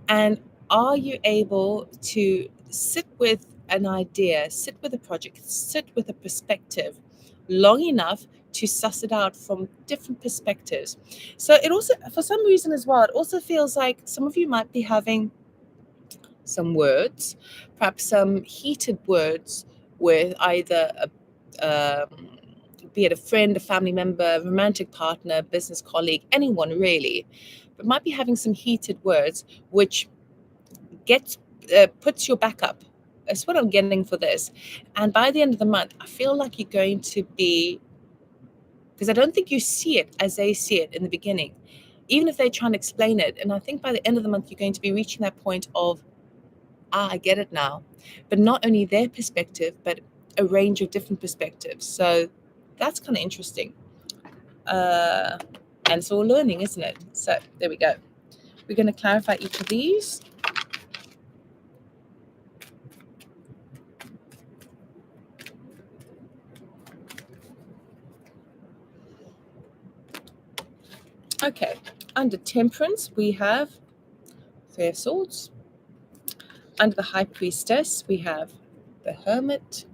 And are you able to sit with an idea, sit with a project, sit with a perspective long enough to suss it out from different perspectives? So it also, for some reason as well, it also feels like some of you might be having some words, perhaps some heated words with either be it a friend, a family member, a romantic partner, business colleague, anyone really, but might be having some heated words, which puts your back up. That's what I'm getting for this. And by the end of the month, I feel like you're going to be, because I don't think you see it as they see it in the beginning, even if they try and explain it. And I think by the end of the month, you're going to be reaching that point of, I get it now. But not only their perspective, but a range of different perspectives. So that's kind of interesting. And it's all learning, isn't it? So there we go. We're going to clarify each of these. Okay, under Temperance, we have 3 of Swords. Under the High Priestess, we have the Hermit.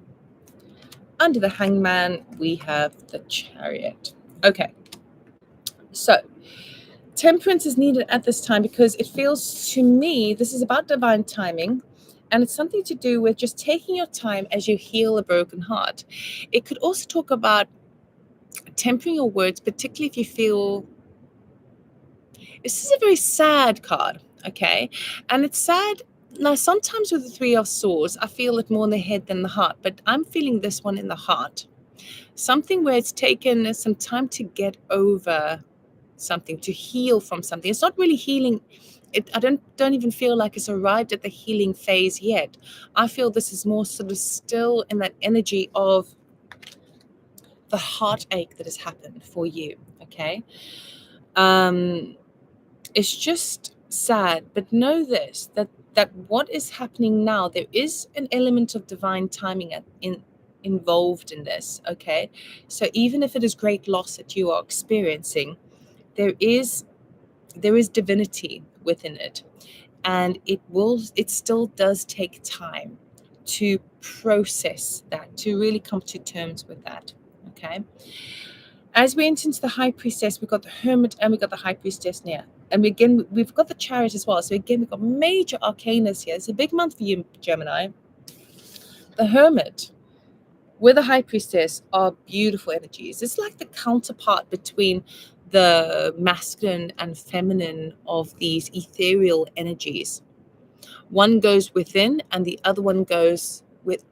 Under the Hangman, we have the Chariot. Okay, so Temperance is needed at this time because it feels to me this is about divine timing, and it's something to do with just taking your time as you heal a broken heart. It could also talk about tempering your words, particularly if you feel, this is a very sad card. Okay. And it's sad. Now, sometimes with the Three of Swords, I feel it more in the head than the heart, but I'm feeling this one in the heart. Something where it's taken some time to get over something, to heal from something. It's not really healing. I don't even feel like it's arrived at the healing phase yet. I feel this is more sort of still in that energy of the heartache that has happened for you. Okay. It's just sad, but know this, that what is happening now, there is an element of divine timing involved in this. Okay. So even if it is great loss that you are experiencing, there is divinity within it, and it still does take time to process that, to really come to terms with that. Okay. As we enter into the High Priestess, we've got the Hermit and we've got the High Priestess near. And again, we've got the Chariot as well. So again, we've got major arcanas here. It's a big month for you, Gemini. The Hermit with the High Priestess are beautiful energies. It's like the counterpart between the masculine and feminine of these ethereal energies. One goes within and the other one goes with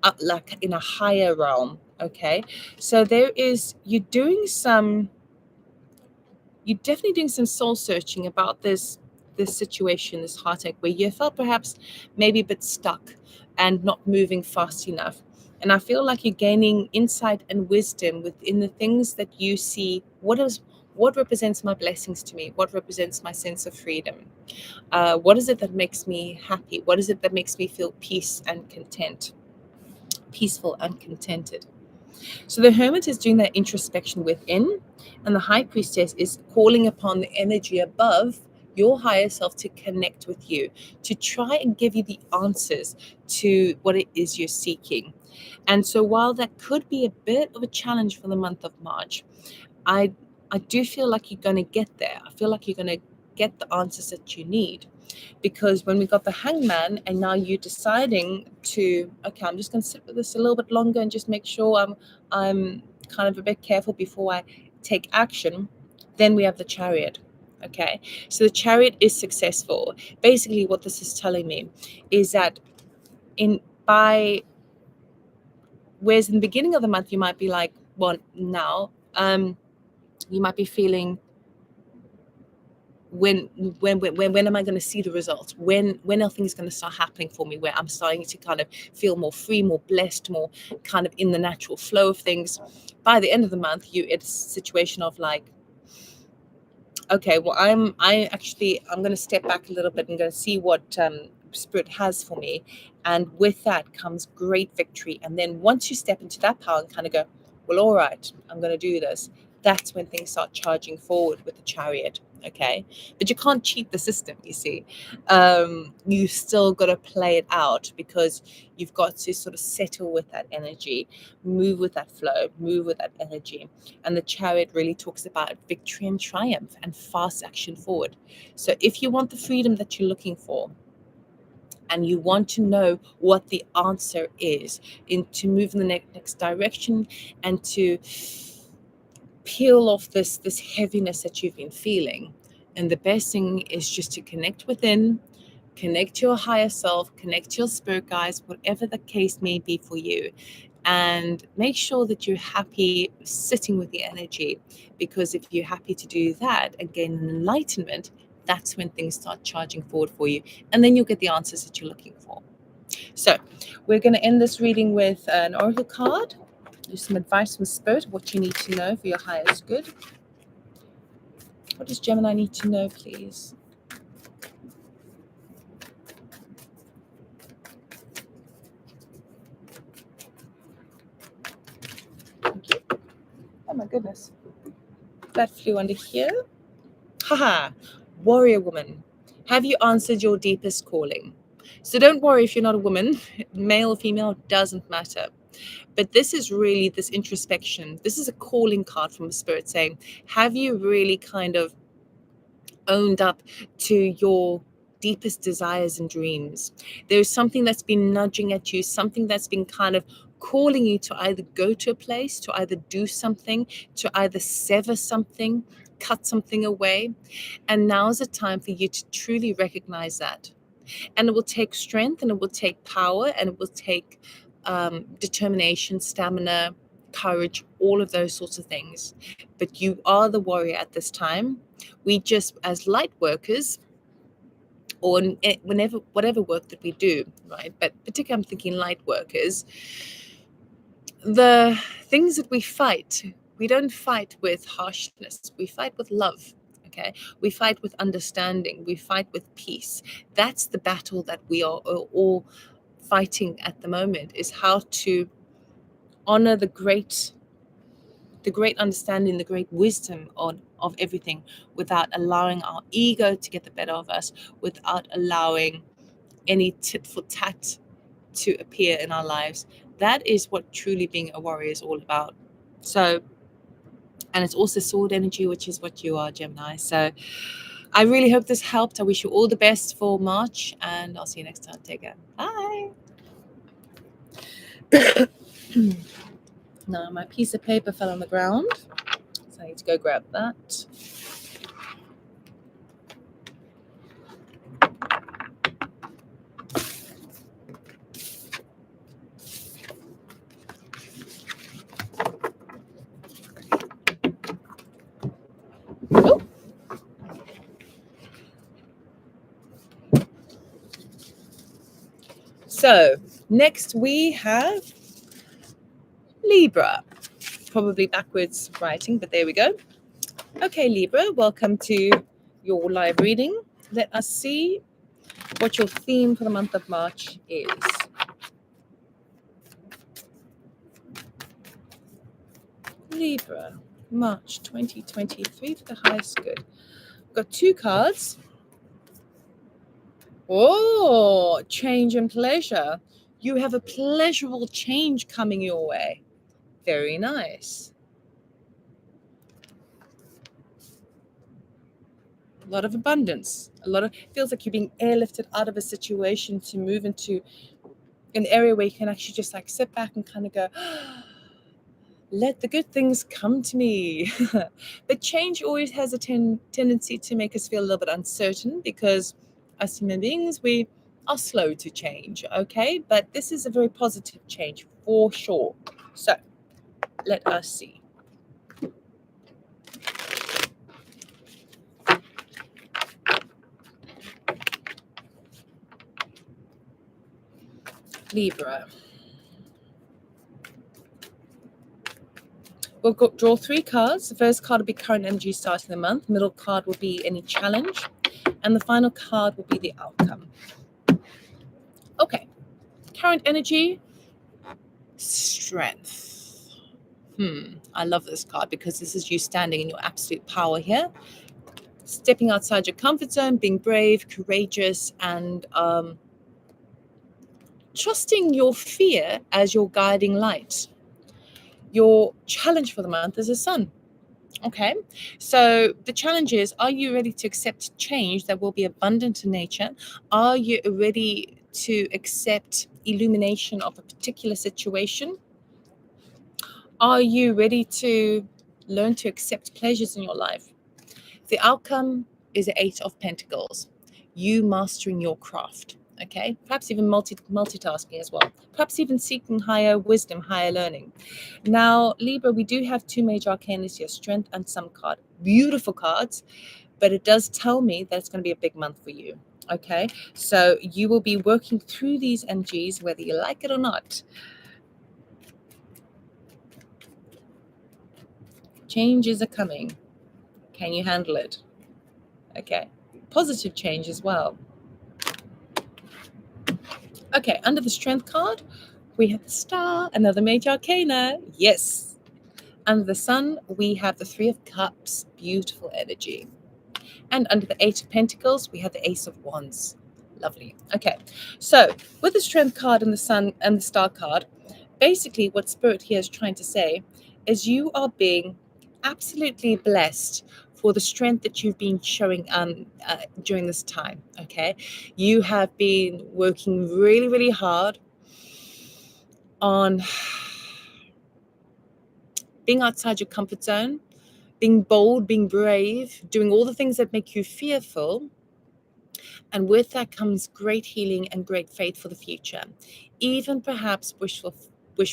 up, like in a higher realm. Okay. So you're definitely doing some soul searching about this situation, this heartache, where you felt perhaps maybe a bit stuck and not moving fast enough. And I feel like you're gaining insight and wisdom within the things that you see. What represents my blessings to me? What represents my sense of freedom? What is it that makes me happy? What is it that makes me feel peaceful and contented? So the Hermit is doing that introspection within, and the High Priestess is calling upon the energy above, your higher self, to connect with you, to try and give you the answers to what it is you're seeking. And so while that could be a bit of a challenge for the month of March, I do feel like you're going to get there. I feel like you're going to get the answers that you need. Because when we got the Hangman, and now you're deciding to, okay, I'm just going to sit with this a little bit longer and just make sure I'm kind of a bit careful before I take action. Then we have the Chariot. Okay, so the Chariot is successful. Basically, what this is telling me is that whereas in the beginning of the month you might be like, well, now you might be feeling, when am I going to see the results? When are things going to start happening for me, where I'm starting to kind of feel more free, more blessed, more kind of in the natural flow of things? By the end of the month, it's a situation of like, okay, well, I'm going to step back a little bit and go see what Spirit has for me, and with that comes great victory. And then once you step into that power and kind of go, well, all right, I'm going to do this, that's when things start charging forward with the Chariot. Okay, but you can't cheat the system, you see. You still got to play it out, because you've got to sort of settle with that energy, move with that flow, move with that energy. And the Chariot really talks about victory and triumph and fast action forward. So if you want the freedom that you're looking for, and you want to know what the answer is, to move in the next direction, and to peel off this heaviness that you've been feeling, and the best thing is just to connect within, connect to your higher self, connect to your spirit guides, whatever the case may be for you, and make sure that you're happy sitting with the energy. Because if you're happy to do that and gain an enlightenment, that's when things start charging forward for you, and then you'll get the answers that you're looking for. So we're going to end this reading with an oracle card. Just some advice from Spirit, what you need to know for your highest good. What does Gemini need to know, please? Thank you. Oh my goodness. That flew under here. Haha. Warrior woman. Have you answered your deepest calling? So don't worry if you're not a woman. Male or female, doesn't matter. But this is really this introspection. This is a calling card from Spirit saying, have you really kind of owned up to your deepest desires and dreams? There's something that's been nudging at you, something that's been kind of calling you to either go to a place, to either do something, to either sever something, cut something away. And now is the time for you to truly recognize that. And it will take strength, and it will take power, and it will take determination, stamina, courage, all of those sorts of things. But you are the warrior at this time. We just, as light workers, or whenever, whatever work that we do, right? But particularly, I'm thinking light workers, the things that we don't fight with harshness. We fight with love. Okay, we fight with understanding. We fight with peace. That's the battle that we are all fighting at the moment, is how to honor the great understanding, the great wisdom of everything, without allowing our ego to get the better of us, without allowing any tit for tat to appear in our lives. That is what truly being a warrior is all about. So, and it's also sword energy, which is what you are, Gemini. So I really hope this helped. I wish you all the best for March, and I'll see you next time. Take care. Bye. Now my piece of paper fell on the ground, so I need to go grab that. Oh. So next we have Libra. Probably backwards writing, but there we go. Okay, Libra, welcome to your live reading. Let us see what your theme for the month of March is. Libra, March 2023 for the highest good. We've got two cards. Oh, change and pleasure. You have a pleasurable change coming your way. Very nice. A lot of abundance. Feels like you're being airlifted out of a situation to move into an area where you can actually just like sit back and kind of go, let the good things come to me. But change always has a tendency to make us feel a little bit uncertain, because as human beings, we are slow to change, okay? But this is a very positive change for sure. So let us see. Libra. We'll draw three cards. The first card will be current energy starting the month. Middle card will be any challenge. And the final card will be the outcome. Okay. Current energy, strength. I love this card, because this is you standing in your absolute power here. Stepping outside your comfort zone, being brave, courageous, and trusting your fear as your guiding light. Your challenge for the month is the sun. Okay, so the challenge is, are you ready to accept change that will be abundant in nature? Are you ready to accept illumination of a particular situation? Are you ready to learn to accept pleasures in your life? The outcome is the 8 of Pentacles. You mastering your craft. Okay, perhaps even multitasking as well. Perhaps even seeking higher wisdom, higher learning. Now, Libra, we do have two major arcanas here, Strength and Sun card. Beautiful cards, but it does tell me that it's going to be a big month for you. Okay, so you will be working through these energies, whether you like it or not. Changes are coming. Can you handle it? Okay, positive change as well. Okay, under the Strength card, we have the Star, another major arcana. Yes. Under the Sun, we have the Three of Cups, beautiful energy. And under the 8 of Pentacles, we have the Ace of Wands. Lovely. Okay, so with the Strength card and the Sun and the Star card, basically what Spirit here is trying to say is you are being absolutely blessed for the strength that you've been showing during this time. Okay, you have been working really, really hard on being outside your comfort zone, being bold, being brave, doing all the things that make you fearful. And with that comes great healing and great faith for the future, even perhaps wish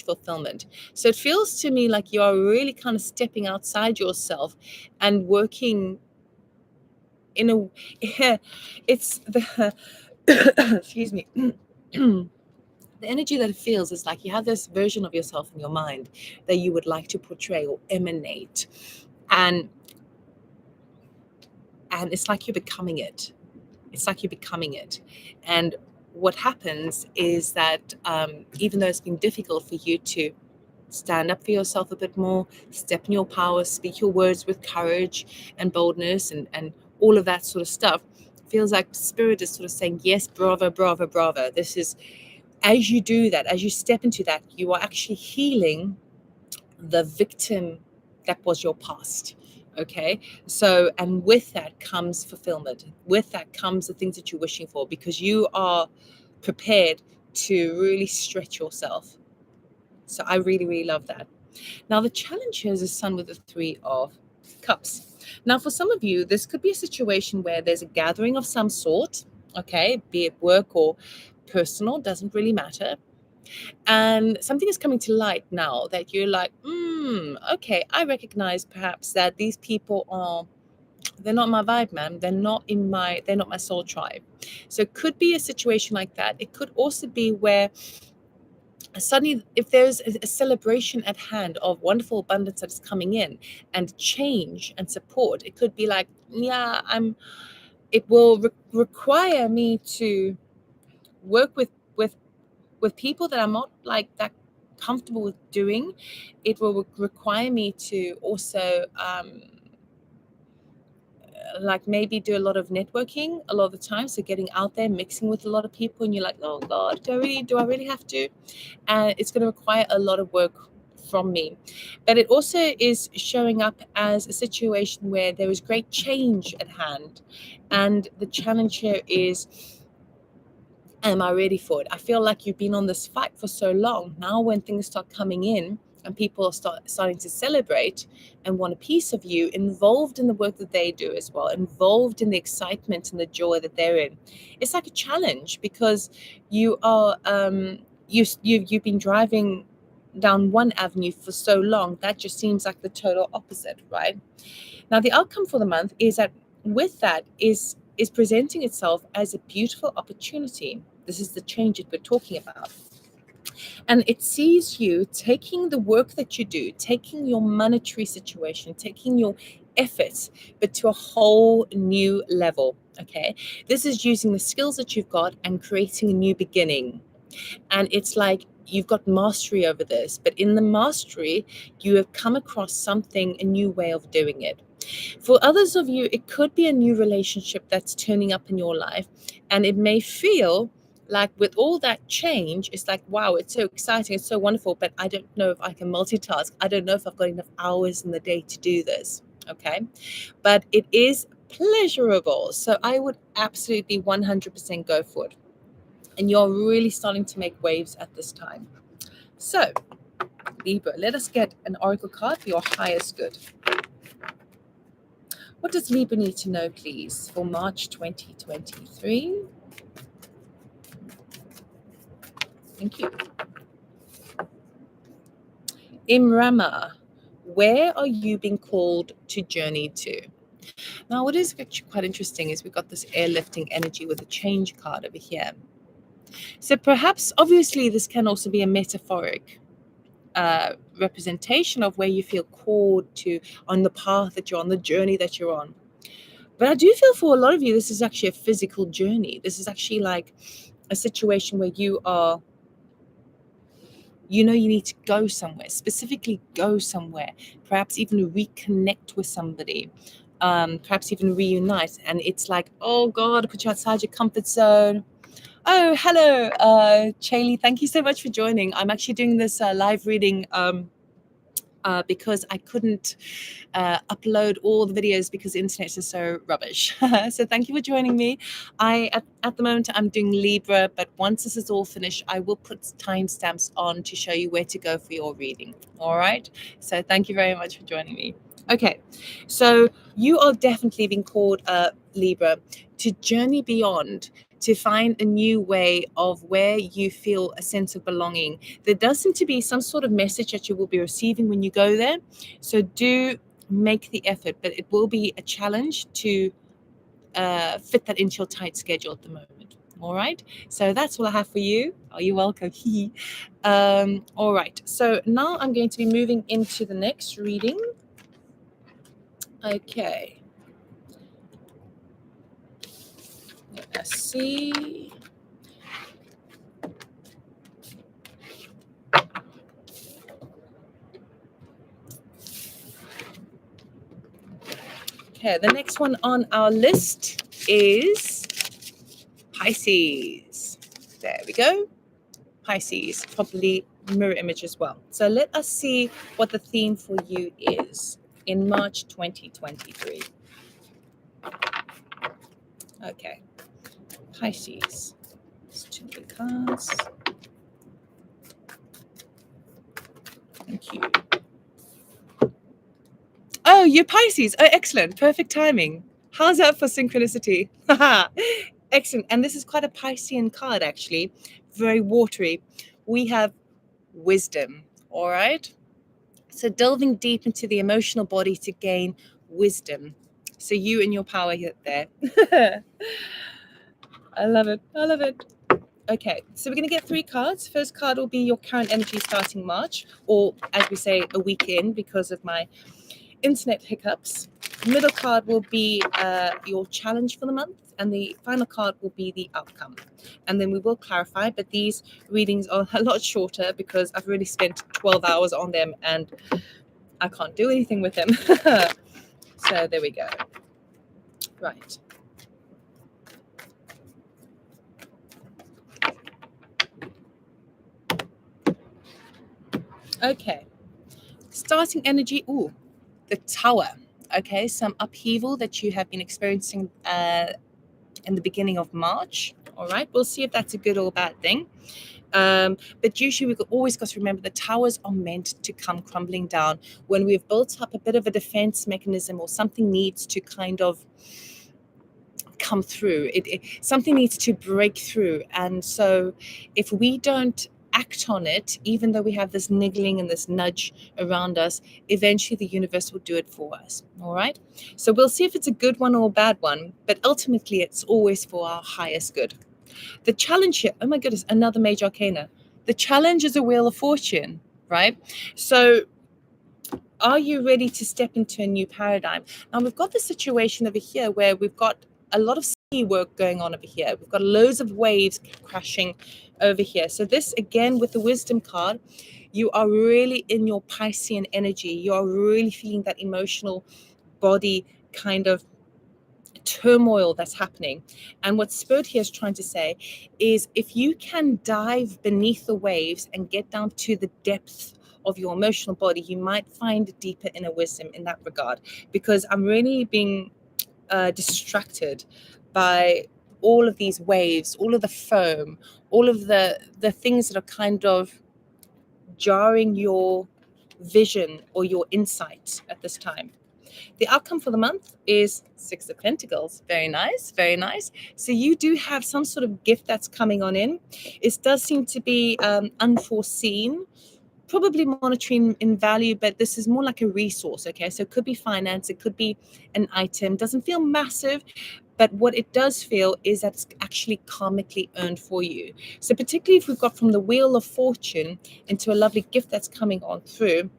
fulfillment. So it feels to me like you are really kind of stepping outside yourself and working in a it's the excuse me. The energy that it feels is like you have this version of yourself in your mind that you would like to portray or emanate, and it's like you're becoming it. It's like you're becoming it. And what happens is that even though it's been difficult for you to stand up for yourself a bit more, step in your power, speak your words with courage and boldness and all of that sort of stuff, feels like spirit is sort of saying, yes, bravo, bravo, bravo. This is, as you do that, as you step into that, you are actually healing the victim that was your past. Okay, so, and with that comes fulfillment. With that comes the things that you're wishing for, because you are prepared to really stretch yourself. So I really, really love that. Now, the challenge here is the sun with the 3 of Cups. Now, for some of you, this could be a situation where there's a gathering of some sort, okay, be it work or personal, doesn't really matter. And something is coming to light now that you're like, okay, I recognize perhaps that these people they're not my vibe, man. They're not my soul tribe. So it could be a situation like that. It could also be where suddenly, if there's a celebration at hand of wonderful abundance that's coming in and change and support, it could be like, yeah, it will require me to work with people that I'm not like that comfortable with doing. It will require me to also like maybe do a lot of networking a lot of the time. So getting out there, mixing with a lot of people, and you're like, oh God, do I really have to? And it's going to require a lot of work from me. But it also is showing up as a situation where there is great change at hand. And the challenge here is, am I ready for it? I feel like you've been on this fight for so long. Now when things start coming in and people are starting to celebrate and want a piece of you, involved in the work that they do as well, involved in the excitement and the joy that they're in, it's like a challenge, because you are you've been driving down one avenue for so long that just seems like the total opposite, right? Now the outcome for the month is that with that is presenting itself as a beautiful opportunity. This is the change that we're talking about. And it sees you taking the work that you do, taking your monetary situation, taking your efforts, but to a whole new level. Okay. This is using the skills that you've got and creating a new beginning. And it's like you've got mastery over this, but in the mastery, you have come across something, a new way of doing it. For others of you, it could be a new relationship that's turning up in your life. And it may feel like with all that change, it's like, wow, it's so exciting, it's so wonderful, but I don't know if I can multitask. I don't know if I've got enough hours in the day to do this. Okay. But it is pleasurable. So I would absolutely 100% go for it. And you're really starting to make waves at this time. So, Libra, let us get an oracle card for your highest good. What does Libra need to know, please, for March 2023? Thank you. Imrama, where are you being called to journey to? Now, what is actually quite interesting is we've got this airlifting energy with a change card over here. So perhaps, obviously, this can also be a metaphoric representation of where you feel called to on the path that you're on, the journey that you're on. But I do feel for a lot of you, this is actually a physical journey. This is actually like a situation where you are, you need to go somewhere, specifically go somewhere, perhaps even reconnect with somebody, perhaps even reunite. And it's like, oh God, put you outside your comfort zone. Oh, hello, Chaley. Thank you so much for joining. I'm actually doing this live reading because I couldn't upload all the videos because the internet is so rubbish. So thank you for joining me. At the moment, I'm doing Libra, but once this is all finished, I will put timestamps on to show you where to go for your reading. All right. So thank you very much for joining me. Okay, so you are definitely being called, Libra, to journey beyond, to find a new way of where you feel a sense of belonging. There does seem to be some sort of message that you will be receiving when you go there. So do make the effort, but it will be a challenge to fit that into your tight schedule at the moment. All right. So that's all I have for you. Oh, you're welcome. All right. So now I'm going to be moving into the next reading. Okay. Let's see. Okay, the next one on our list is Pisces. There we go. Pisces, probably mirror image as well. So let us see what the theme for you is in March 2023. Okay, Pisces. It's 2 big cards. Thank you. Oh, you're Pisces. Oh, excellent. Perfect timing. How's that for synchronicity? Excellent. And this is quite a Piscean card, actually. Very watery. We have wisdom. All right. So delving deep into the emotional body to gain wisdom. So you and your power there. I love it. I love it. Okay, so we're going to get 3 cards. First card will be your current energy starting March, or as we say, a week in because of my internet hiccups. Middle card will be your challenge for the month, and the final card will be the outcome. And then we will clarify, but these readings are a lot shorter because I've really spent 12 hours on them and I can't do anything with them. So there we go. Right. Okay. Starting energy. Ooh, the Tower. Okay, some upheaval that you have been experiencing in the beginning of March. All right, we'll see if that's a good or bad thing. But usually we've always got to remember the towers are meant to come crumbling down when we've built up a bit of a defense mechanism or something needs to kind of come through. Something needs to break through. And so if we don't act on it, even though we have this niggling and this nudge around us, eventually the universe will do it for us. All right. So we'll see if it's a good one or a bad one, but ultimately it's always for our highest good. The challenge here, oh my goodness, another major arcana. The challenge is a wheel of fortune, right? So are you ready to step into a new paradigm? Now we've got the situation over here where we've got a lot of sea work going on over here. We've got loads of waves crashing over here. So this, again, with the wisdom card, you are really in your Piscean energy. You are really feeling that emotional body kind of turmoil that's happening. And what Spirit here is trying to say is if you can dive beneath the waves and get down to the depth of your emotional body, you might find deeper inner wisdom in that regard. Because I'm really being distracted by all of these waves, all of the foam, all of the things that are kind of jarring your vision or your insight at this time. The outcome for the month is 6 of Pentacles. Very nice, very nice. So you do have some sort of gift that's coming on in. It does seem to be unforeseen, probably monetary in value, but this is more like a resource, okay? So it could be finance, it could be an item. Doesn't feel massive, but what it does feel is that it's actually karmically earned for you. So particularly if we've got from the Wheel of Fortune into a lovely gift that's coming on through,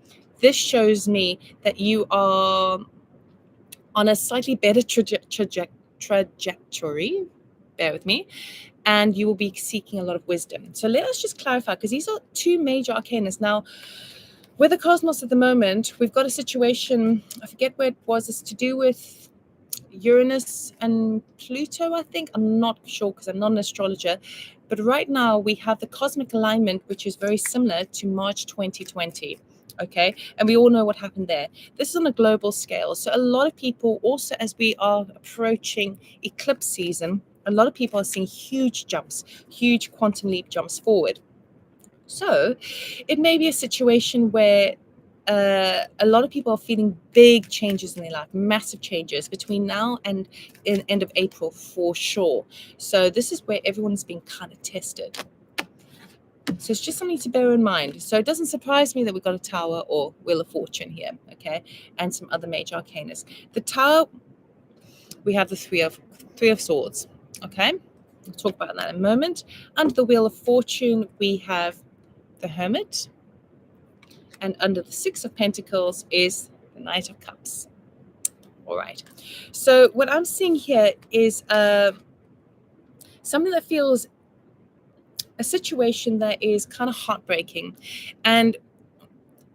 this shows me that you are on a slightly better trajectory, bear with me, and you will be seeking a lot of wisdom. So let us just clarify, because these are 2 major arcanas. Now, with the cosmos at the moment, we've got a situation, I forget where it was, it's to do with Uranus and Pluto, I think. I'm not sure because I'm not an astrologer. But right now we have the cosmic alignment, which is very similar to March 2020. Okay, and we all know what happened there. This is on a global scale. So a lot of people also, as we are approaching eclipse season, a lot of people are seeing huge jumps, huge quantum leap jumps forward. So it may be a situation where a lot of people are feeling big changes in their life, massive changes between now and in end of April for sure. So this is where everyone's being kind of tested. So it's just something to bear in mind. So it doesn't surprise me that we've got a Tower or Wheel of Fortune here, okay, and some other major arcanas. The Tower, we have the Three of Swords, okay. We'll talk about that in a moment. Under the Wheel of Fortune, we have the Hermit, and under the Six of Pentacles is the Knight of Cups. All right. So what I'm seeing here is something that feels a situation that is kind of heartbreaking. And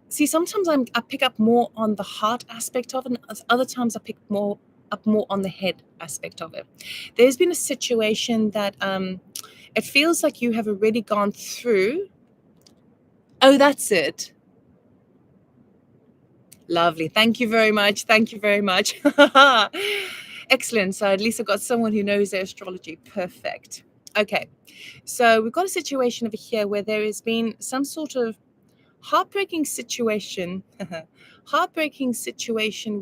see, sometimes I pick up more on the heart aspect of it, and other times I pick up more on the head aspect of it. There's been a situation that it feels like you have already gone through. Oh, that's it. Lovely. Thank you very much. Thank you very much. Excellent. So at least I've got someone who knows their astrology. Perfect. Okay. So we've got a situation over here where there has been some sort of heartbreaking situation,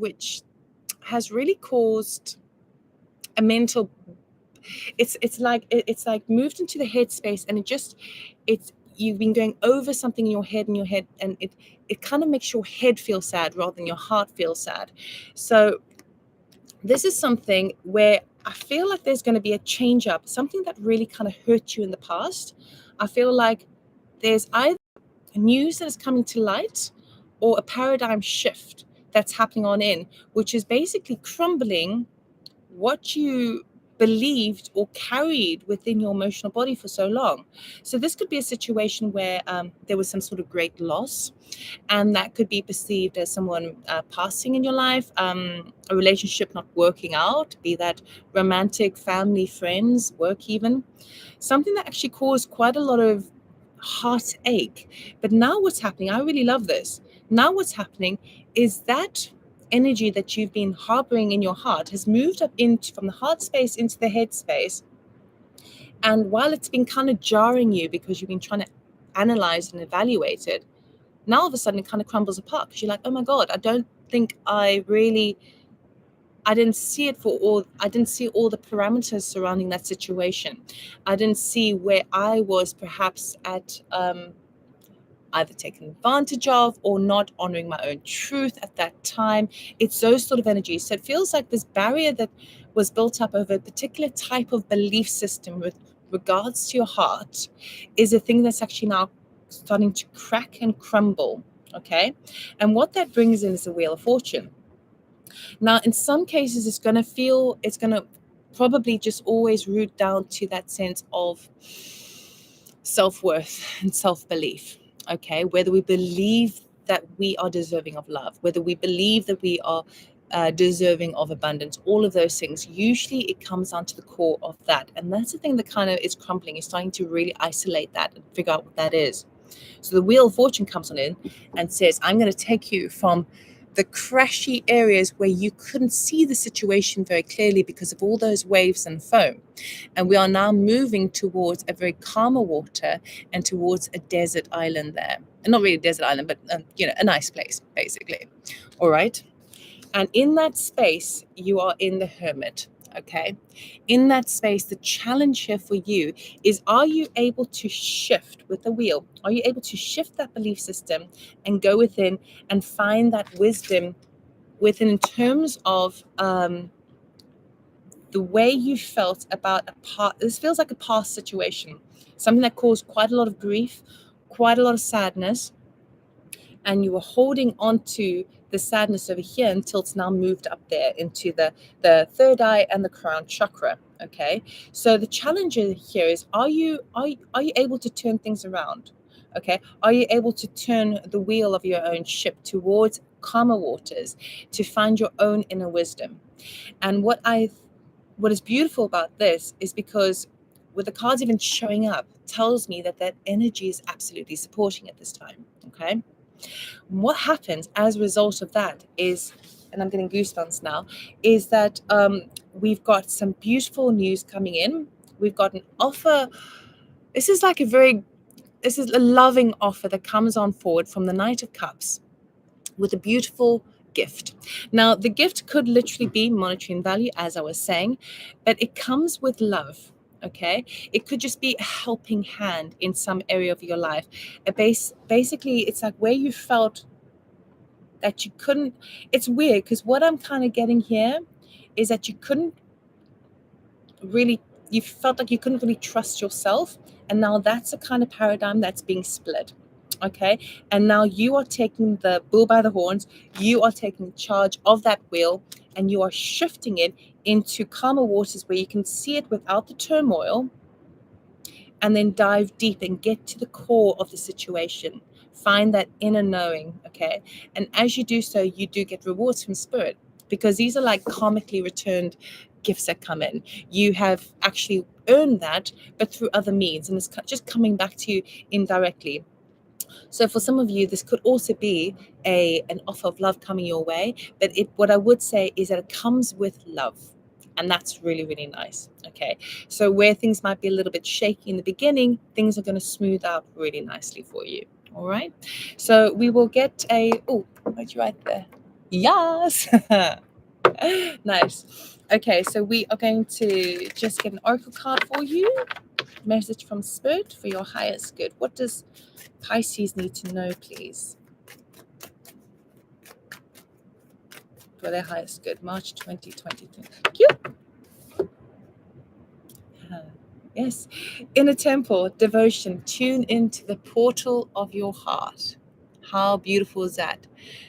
which has really caused a mental. It's like moved into the headspace, and it's you've been going over something in your head, and it kind of makes your head feel sad rather than your heart feel sad. So this is something where I feel like there's going to be a change up, something that really kind of hurt you in the past. I feel like there's either news that is coming to light or a paradigm shift that's happening on in, which is basically crumbling what you believed or carried within your emotional body for so long. So this could be a situation where there was some sort of great loss, and that could be perceived as someone passing in your life, a relationship not working out, be that romantic, family, friends, work even, something that actually caused quite a lot of heartache. But now what's happening, I really love this. Now what's happening is that energy that you've been harboring in your heart has moved up into from the heart space into the head space. And while it's been kind of jarring you because you've been trying to analyze and evaluate it, now all of a sudden it kind of crumbles apart because you're like, oh my God, I don't think I didn't see it I didn't see all the parameters surrounding that situation. I didn't see where I was perhaps at either taken advantage of or not honoring my own truth at that time. It's those sort of energies. So it feels like this barrier that was built up over a particular type of belief system with regards to your heart is a thing that's actually now starting to crack and crumble. Okay. And what that brings in is the Wheel of Fortune. Now, in some cases, it's going to probably just always root down to that sense of self-worth and self-belief. Okay, whether we believe that we are deserving of love, whether we believe that we are deserving of abundance, all of those things, usually it comes down to the core of that. And that's the thing that kind of is crumbling, is starting to really isolate that and figure out what that is. So the Wheel of Fortune comes on in and says, I'm going to take you from the crashy areas where you couldn't see the situation very clearly because of all those waves and foam. And we are now moving towards a very calmer water and towards a desert island there. And not really a desert island, but a nice place, basically. All right. And in that space, you are in the Hermit. Okay. In that space, the challenge here for you is, are you able to shift with the wheel? Are you able to shift that belief system and go within and find that wisdom within, in terms of the way you felt about this feels like a past situation, something that caused quite a lot of grief, quite a lot of sadness, and you were holding on to the sadness over here until it's now moved up there into the third eye and the crown chakra. Okay, so the challenge here is, are you able to turn things around? Okay, are you able to turn the wheel of your own ship towards calmer waters to find your own inner wisdom? And what is beautiful about this is, because with the cards even showing up, tells me that energy is absolutely supporting at this time. Okay. What happens as a result of that is, and I'm getting goosebumps now, is that we've got some beautiful news coming in. We've got an offer. This is a loving offer that comes on forward from the Knight of Cups. with a beautiful gift. Now, the gift could literally be monetary in value, as I was saying, but it comes with love. Okay, it could just be a helping hand in some area of your life. Basically, it's like where you felt that you couldn't. It's weird because what I'm kind of getting here is that you couldn't really, you felt like you couldn't really trust yourself, and now that's a kind of paradigm that's being split. Okay, and now you are taking the bull by the horns. You are taking charge of that wheel, and you are shifting it into calmer waters where you can see it without the turmoil, and then dive deep and get to the core of the situation. Find that inner knowing. Okay, and as you do so, you do get rewards from spirit, because these are like karmically returned gifts that come in. You have actually earned that, but through other means, and it's just coming back to you indirectly. So for some of you, this could also be an offer of love coming your way. But what I would say is that it comes with love. And that's really, really nice. Okay. So where things might be a little bit shaky in the beginning, things are going to smooth out really nicely for you. All right. So we will get what'd you write there? Yes. Nice. Okay. So we are going to just get an oracle card for you. Message from Spirit for your highest good. What does Pisces need to know, please, for their highest good, March 2023. Thank you. Yes. Inner temple, devotion, tune into the portal of your heart. How beautiful is that?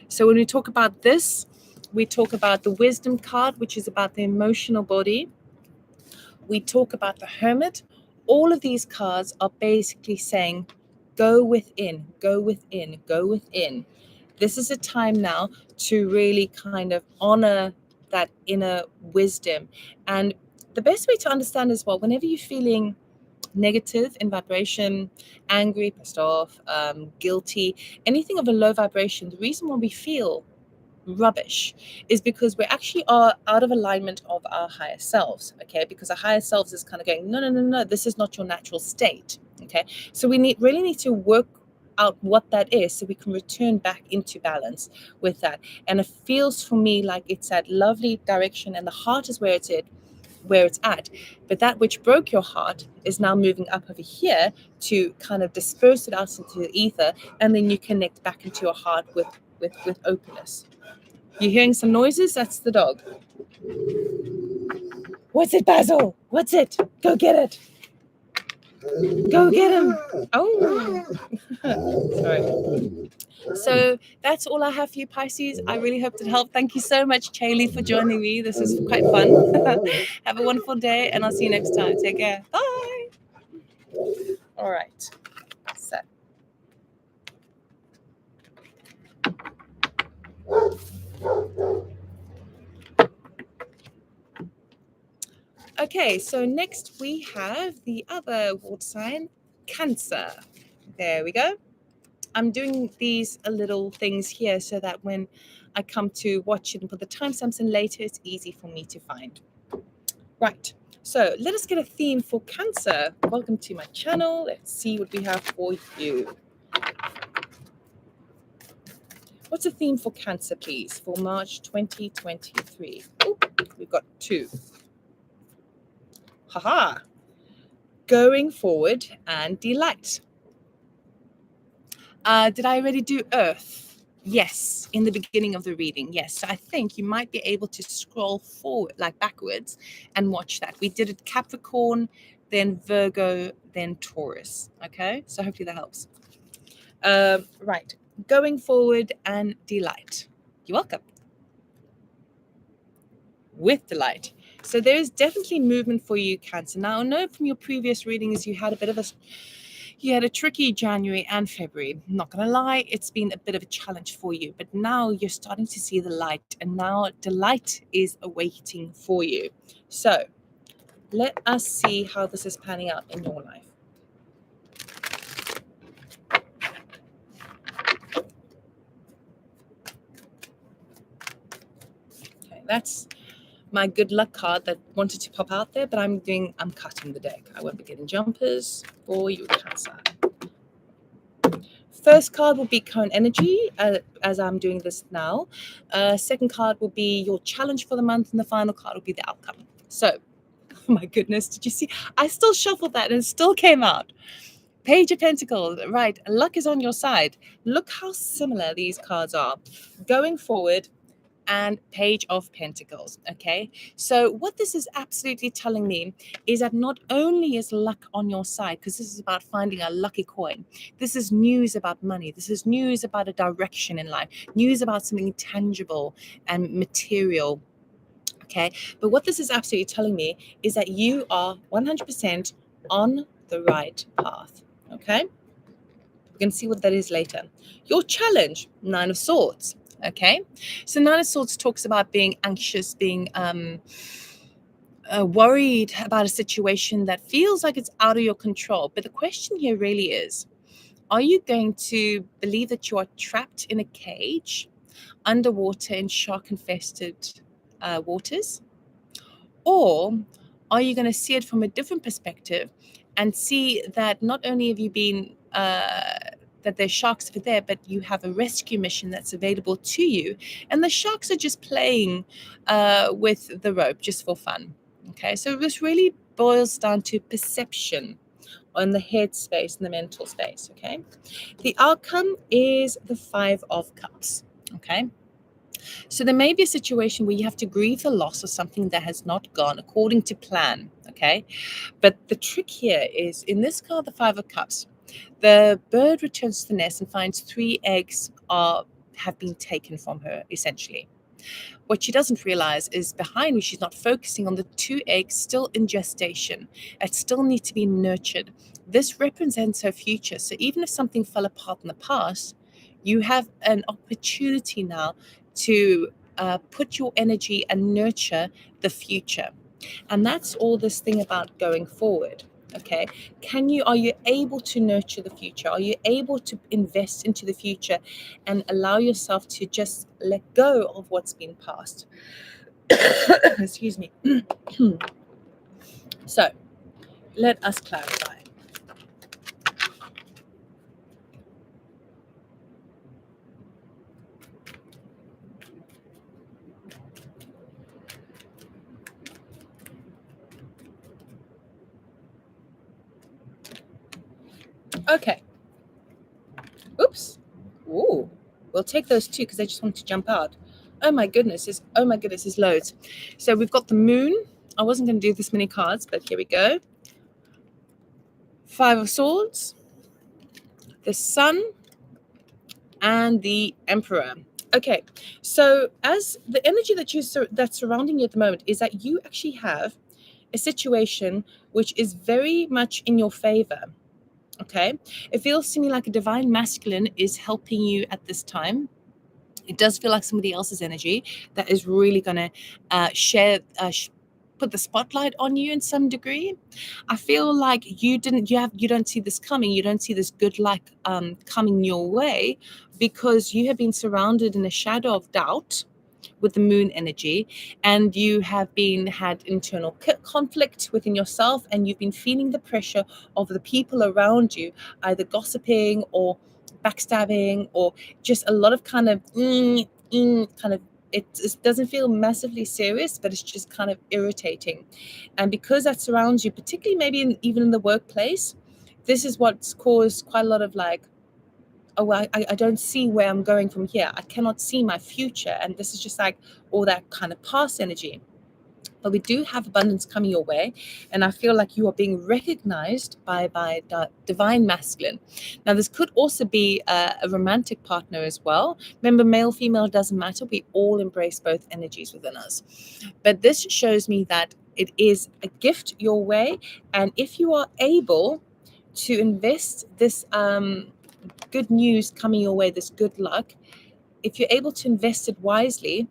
So when we talk about this, we talk about the wisdom card, which is about the emotional body. We talk about the hermit. All of these cards are basically saying, go within, go within, go within. This is a time now to really kind of honor that inner wisdom. And the best way to understand is, well, whenever you're feeling negative in vibration, angry, pissed off, guilty, anything of a low vibration, the reason why we feel rubbish is because we actually are out of alignment of our higher selves. Okay, because our higher selves is kind of going, no, this is not your natural state. Okay, so we really need to work out what that is so we can return back into balance with that. And it feels for me like it's that lovely direction, and the heart is where it's at, but that which broke your heart is now moving up over here to kind of disperse it out into the ether, and then you connect back into your heart with openness. You're hearing some noises? That's the dog. What's it, Basil? What's it? Go get it. Go get him. Oh, sorry. So that's all I have for you, Pisces. I really hope it helped. Thank you so much, Chaylee, for joining me. This was quite fun. Have a wonderful day, and I'll see you next time. Take care. Bye. All right. So. Okay, so next we have the other water sign, Cancer. There we go. I'm doing these little things here so that when I come to watch it and put the timestamps in later, it's easy for me to find. Right, so let us get a theme for Cancer. Welcome to my channel. Let's see what we have for you. What's a theme for Cancer, please, for March 2023? Oh, we've got two. Haha. Going forward and delight. Did I already do Earth? Yes, in the beginning of the reading. Yes, so I think you might be able to scroll forward, like backwards, and watch that. We did it Capricorn, then Virgo, then Taurus. Okay, so hopefully that helps. Right, going forward and delight. You're welcome. With delight. So there's definitely movement for you, Cancer. Now, I know from your previous readings you had a tricky January and February. I'm not going to lie, it's been a bit of a challenge for you, but now you're starting to see the light, and now delight is awaiting for you. So let us see how this is panning out in your life. Okay, that's my good luck card that wanted to pop out there, but I'm cutting the deck. I won't be getting jumpers for you, Cancer. First card will be current energy, as I'm doing this now. Second card will be your challenge for the month, and the final card will be the outcome. So, oh my goodness, did you see? I still shuffled that and it still came out. Page of Pentacles, right? Luck is on your side. Look how similar these cards are. Going forward, and Page of Pentacles. Okay, so what this is absolutely telling me is that not only is luck on your side, because this is about finding a lucky coin, this is news about money, this is news about a direction in life, news about something tangible and material. Okay, but what this is absolutely telling me is that you are 100% on the right path. Okay, we're going to see what that is later. Your challenge, Nine of Swords. Okay, so Nine of Swords talks about being anxious, being worried about a situation that feels like it's out of your control. But the question here really is, are you going to believe that you are trapped in a cage underwater in shark-infested waters? Or are you going to see it from a different perspective and see that not only have you been that there's sharks over there, but you have a rescue mission that's available to you, and the sharks are just playing with the rope just for fun. Okay, so this really boils down to perception on the head space and the mental space. Okay, the outcome is the Five of Cups. Okay, so there may be a situation where you have to grieve the loss of something that has not gone according to plan. Okay, but the trick here is in this card, the Five of Cups, the bird returns to the nest and finds 3 eggs have been taken from her, essentially. What she doesn't realize is behind me, she's not focusing on the 2 eggs still in gestation that still need to be nurtured. This represents her future. So even if something fell apart in the past, you have an opportunity now to put your energy and nurture the future. And that's all this thing about going forward. Okay, are you able to nurture the future? Are you able to invest into the future and allow yourself to just let go of what's been past? Excuse me. So let us clarify. Okay. Oops. Ooh. We'll take those 2 because I just want to jump out. Oh my goodness, there's loads. So we've got the moon. I wasn't going to do this many cards, but here we go. 5 of Swords, the Sun, and the Emperor. Okay, so as the energy that's surrounding you at the moment is that you actually have a situation which is very much in your favor. Okay, it feels to me like a divine masculine is helping you at this time. It does feel like somebody else's energy that is really going to put the spotlight on you in some degree. I feel like you don't see this coming. You don't see this good luck coming your way because you have been surrounded in a shadow of doubt with the moon energy, and you have had internal conflict within yourself, and you've been feeling the pressure of the people around you, either gossiping or backstabbing or just a lot of kind of it doesn't feel massively serious, but it's just kind of irritating. And because that surrounds you, particularly maybe even in the workplace, this is what's caused quite a lot of like, oh, well, I don't see where I'm going from here. I cannot see my future. And this is just like all that kind of past energy. But we do have abundance coming your way. And I feel like you are being recognized by divine masculine. Now, this could also be a romantic partner as well. Remember, male, female, doesn't matter. We all embrace both energies within us. But this shows me that it is a gift your way. And if you are able to invest this good news coming your way, this good luck, if you're able to invest it wisely,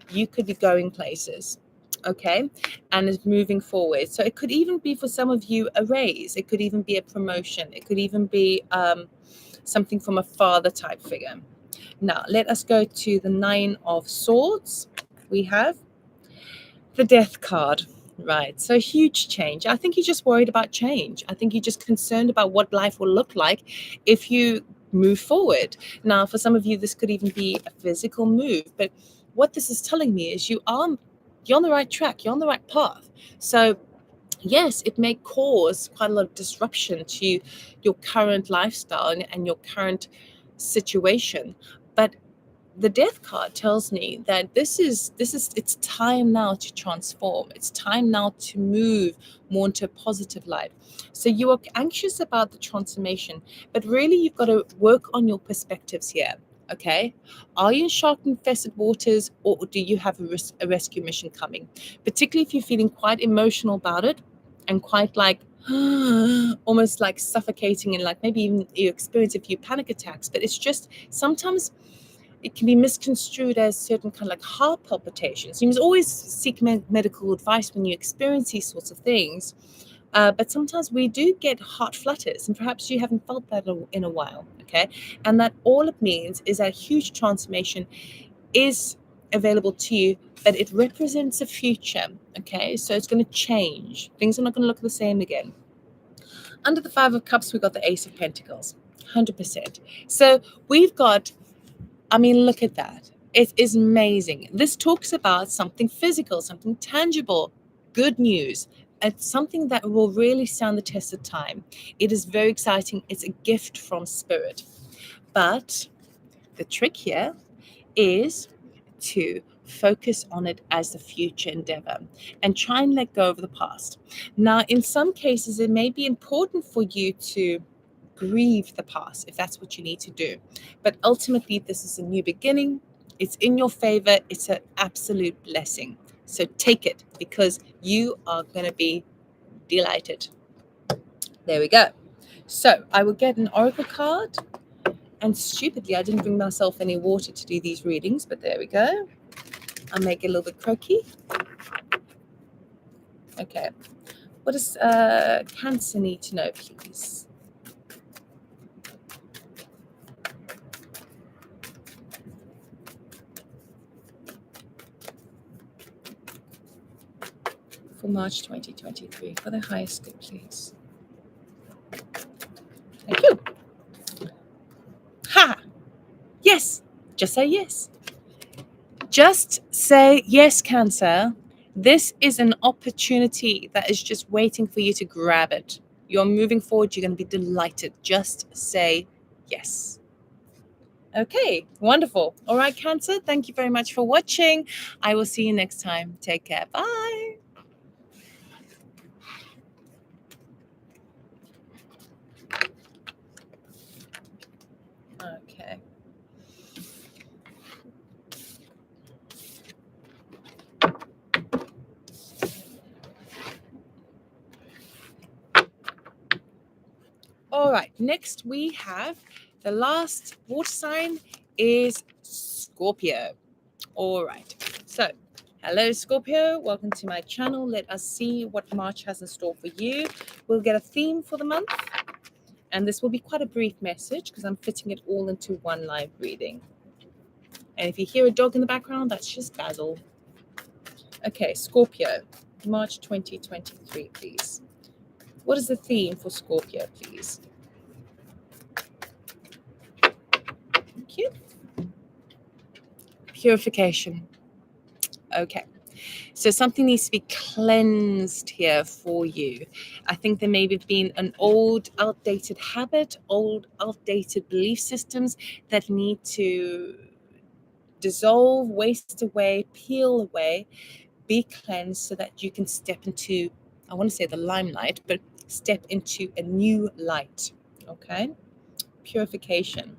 you could be going places. Okay, and is moving forward. So it could even be for some of you a raise. It could even be a promotion. It could even be something from a father type figure. Now let us go to the 9 of Swords. We have the Death card. Right, so huge change. I think you're just worried about change. I think you're just concerned about what life will look like if you move forward. Now, for some of you, this could even be a physical move, but what this is telling me is you're on the right track, you're on the right path. So yes, it may cause quite a lot of disruption to your current lifestyle and your current situation, but the death card tells me that this is it's time now to transform. It's time now to move more into a positive light. So you are anxious about the transformation, but really you've got to work on your perspectives here. Okay, are you in shark infested waters, or do you have a rescue mission coming? Particularly if you're feeling quite emotional about it and quite like almost like suffocating, and like maybe even you experience a few panic attacks. But it's just sometimes it can be misconstrued as certain kind of like heart palpitations. You must always seek medical advice when you experience these sorts of things. But sometimes we do get heart flutters, and perhaps you haven't felt that in a while, okay? And that all it means is that a huge transformation is available to you, but it represents a future, okay? So it's going to change. Things are not going to look the same again. Under the Five of Cups, we've got the Ace of Pentacles, 100%. So we've got, I mean, look at that. It is amazing. This talks about something physical, something tangible, good news. It's something that will really stand the test of time. It is very exciting. It's a gift from spirit. But the trick here is to focus on it as a future endeavor and try and let go of the past. Now, in some cases, it may be important for you to grieve the past if that's what you need to do. But ultimately, this is a new beginning. It's in your favor. It's an absolute blessing. So take it, because you are going to be delighted. There we go. So I will get an oracle card. And stupidly, I didn't bring myself any water to do these readings, but there we go. I'll make it a little bit croaky. Okay. What does Cancer need to know, please? For March 2023, for the highest good, please. Thank you. Ha! Yes. Just say yes. Just say yes, Cancer. This is an opportunity that is just waiting for you to grab it. You're moving forward. You're going to be delighted. Just say yes. Okay, wonderful. All right, Cancer, thank you very much for watching. I will see you next time. Take care. Bye. Okay. All right, next we have the last water sign is Scorpio. All right, so hello Scorpio, welcome to my channel. Let us see what March has in store for you. We'll get a theme for the month, and this will be quite a brief message because I'm fitting it all into one live reading. And if you hear a dog in the background, that's just Basil. Okay, Scorpio, March 2023, please. What is the theme for Scorpio, please? Thank you. Purification. Okay. So something needs to be cleansed here for you. I think there may have been an old, outdated habit, old, outdated belief systems that need to dissolve, waste away, peel away, be cleansed so that you can step into, I want to say the limelight, but step into a new light. Okay? Purification.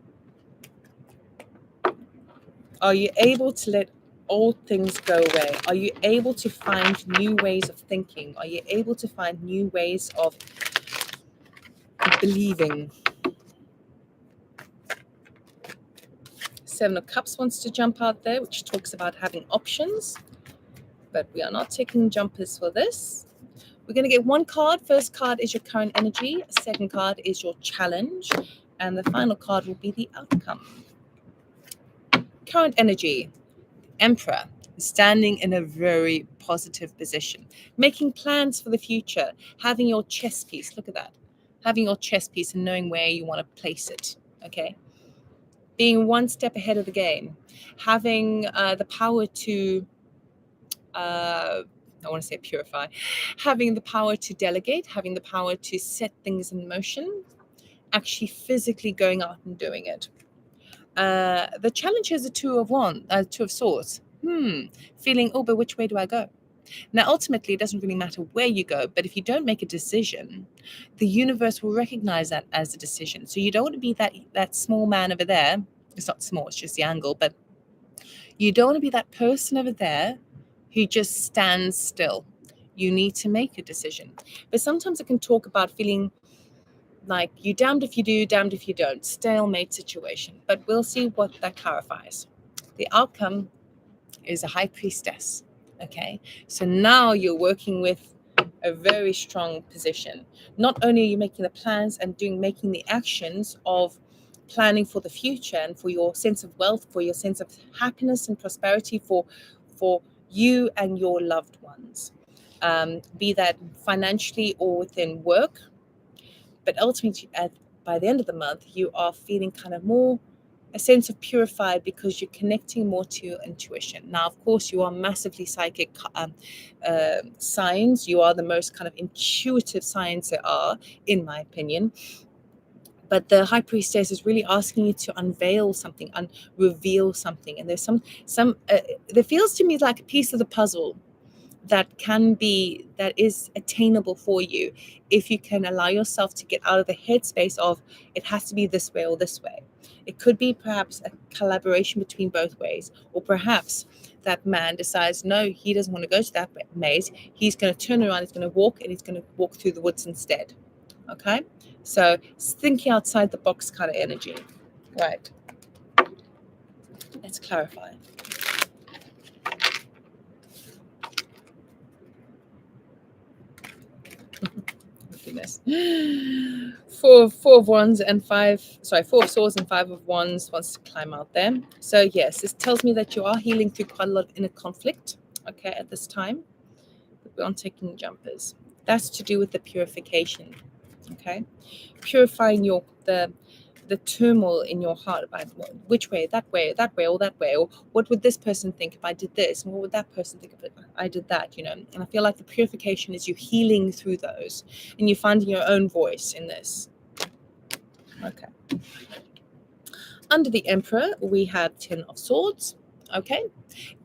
Are you able to let old things go away? Are you able to find new ways of thinking? Are you able to find new ways of believing? Seven of Cups wants to jump out there, which talks about having options, but we are not taking jumpers for this. We're going to get one card. First card is your current energy. Second card is your challenge. And the final card will be the outcome. Current energy. Emperor, standing in a very positive position, making plans for the future, having your chess piece. Look at that. Having your chess piece and knowing where you want to place it. Okay, being one step ahead of the game, having the power to I want to say purify, having the power to delegate, having the power to set things in motion, actually physically going out and doing it. The challenge is a two of swords. Feeling, oh, but which way do I go? Now, ultimately, it doesn't really matter where you go, but if you don't make a decision, the universe will recognize that as a decision. So you don't want to be that small man over there. It's not small, it's just the angle, but you don't want to be that person over there who just stands still. You need to make a decision. But sometimes I can talk about feeling like you damned if you do, damned if you don't, stalemate situation. But we'll see what that clarifies. The outcome is a high priestess. Okay, so now you're working with a very strong position. Not only are you making the plans and making the actions of planning for the future and for your sense of wealth, for your sense of happiness and prosperity, for you and your loved ones, be that financially or within work. But ultimately, by the end of the month, you are feeling kind of more a sense of purified because you're connecting more to your intuition. Now, of course, you are massively psychic signs. You are the most kind of intuitive signs there are, in my opinion. But the high priestess is really asking you to unveil something, reveal something. And there's there feels to me like a piece of the puzzle that is attainable for you if you can allow yourself to get out of the headspace of it has to be this way or this way. It could be perhaps a collaboration between both ways, or perhaps that man decides no, he doesn't want to go to that maze. He's going to turn around, he's going to walk, and he's going to walk through the woods instead. Okay, so it's thinking outside the box kind of energy. Right, let's clarify. Goodness. Four of Wands and Four of Swords and Five of Wands wants to climb out there. So yes, this tells me that you are healing through quite a lot of inner conflict, okay, at this time. But we aren't taking jumpers. That's to do with the purification, okay? Purifying the turmoil in your heart about which way, that way, or that way, or what would this person think if I did this, and what would that person think if I did that, And I feel like the purification is you healing through those, and you finding your own voice in this. Okay. Under the Emperor, we have 10 of Swords. Okay,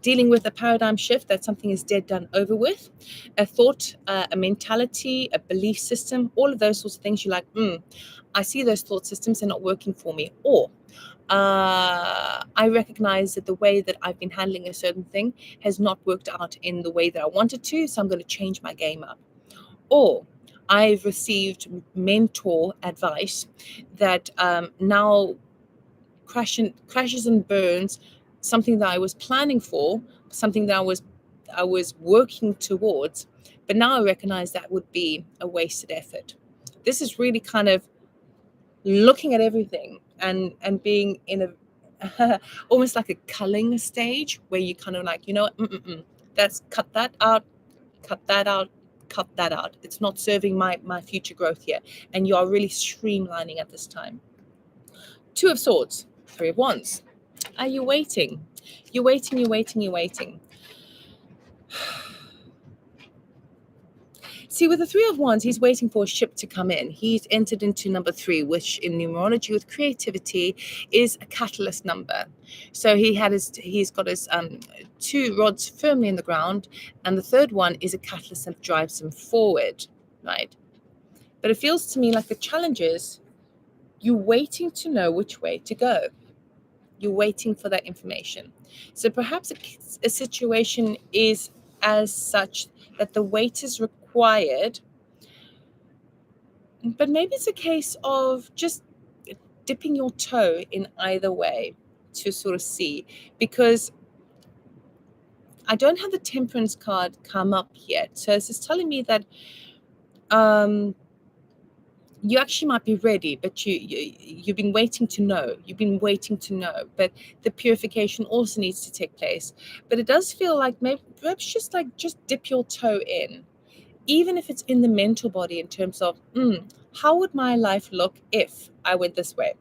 dealing with a paradigm shift that something is dead, done, over with, a thought, a mentality, a belief system, all of those sorts of things. You're like, I see those thought systems are not working for me, or I recognize that the way that I've been handling a certain thing has not worked out in the way that I wanted to, so I'm going to change my game up. Or I've received mentor advice that now crashes and burns something that I was planning for, something that I was working towards, but now I recognize that would be a wasted effort. This is really kind of looking at everything and being in a almost like a culling stage where you kind of like, that's cut that out, cut that out, cut that out. It's not serving my future growth here. And you are really streamlining at this time. Two of Swords, Three of Wands. Are you waiting? You're waiting. See, with the Three of Wands, he's waiting for a ship to come in. He's entered into number 3, which in numerology with creativity is a catalyst number. So he's got his 2 rods firmly in the ground, and the third one is a catalyst that drives him forward, right? But it feels to me like the challenge is you're waiting to know which way to go. You're waiting for that information. So perhaps a situation is as such that the wait is required, but maybe it's a case of just dipping your toe in either way to sort of see, because I don't have the Temperance card come up yet. So this is telling me that you actually might be ready, but you've been waiting to know. But the purification also needs to take place. But it does feel like maybe perhaps just dip your toe in, even if it's in the mental body, in terms of how would my life look if I went this way,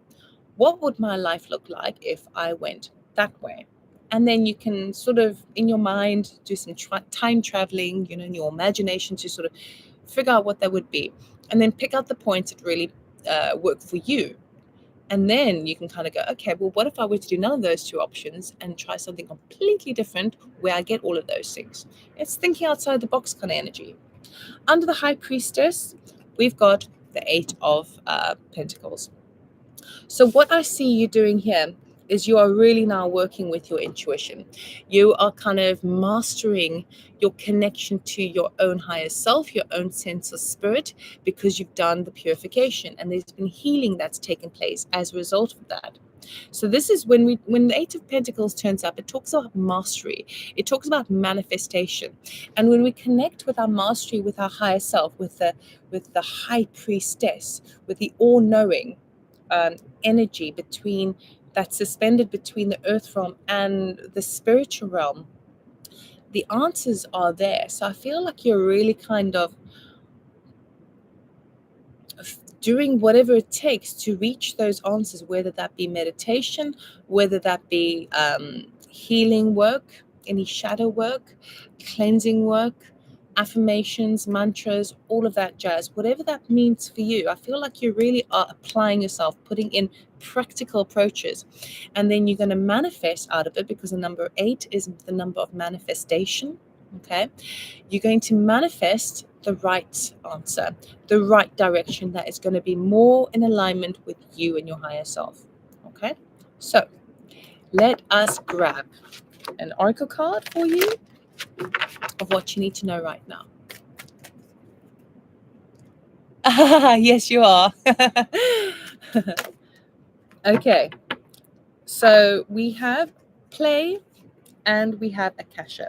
what would my life look like if I went that way? And then you can sort of, in your mind, do some time traveling, in your imagination, to sort of figure out what that would be. And then pick out the points that really work for you. And then you can kind of go, okay, well, what if I were to do none of those two options and try something completely different where I get all of those things? It's thinking outside the box kind of energy. Under the High Priestess, we've got the Eight of Pentacles. So what I see you doing here is you are really now working with your intuition. You are kind of mastering your connection to your own higher self, your own sense of spirit, because you've done the purification and there's been healing that's taken place as a result of that. So this is when the Eight of Pentacles turns up, it talks about mastery. It talks about manifestation. And when we connect with our mastery, with our higher self, with the High Priestess, with the all-knowing energy that's suspended between the earth realm and the spiritual realm, the answers are there. So I feel like you're really kind of doing whatever it takes to reach those answers, whether that be meditation, whether that be healing work, any shadow work, cleansing work, affirmations, mantras, all of that jazz, whatever that means for you. I feel like you really are applying yourself, putting in practical approaches, and then you're going to manifest out of it, because the number 8 is the number of manifestation. Okay, you're going to manifest the right answer, the right direction that is going to be more in alignment with you and your higher self. Okay, so let us grab an oracle card for you of what you need to know right now. Yes, you are. Okay, so we have play and we have Akasha.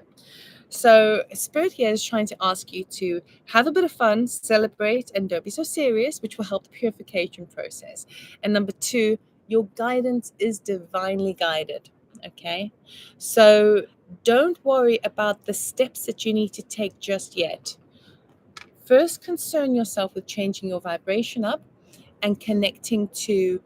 So Spirit here is trying to ask you to have a bit of fun, celebrate, and don't be so serious, which will help the purification process. And number 2, your guidance is divinely guided. Okay, so don't worry about the steps that you need to take just yet. First, concern yourself with changing your vibration up and connecting to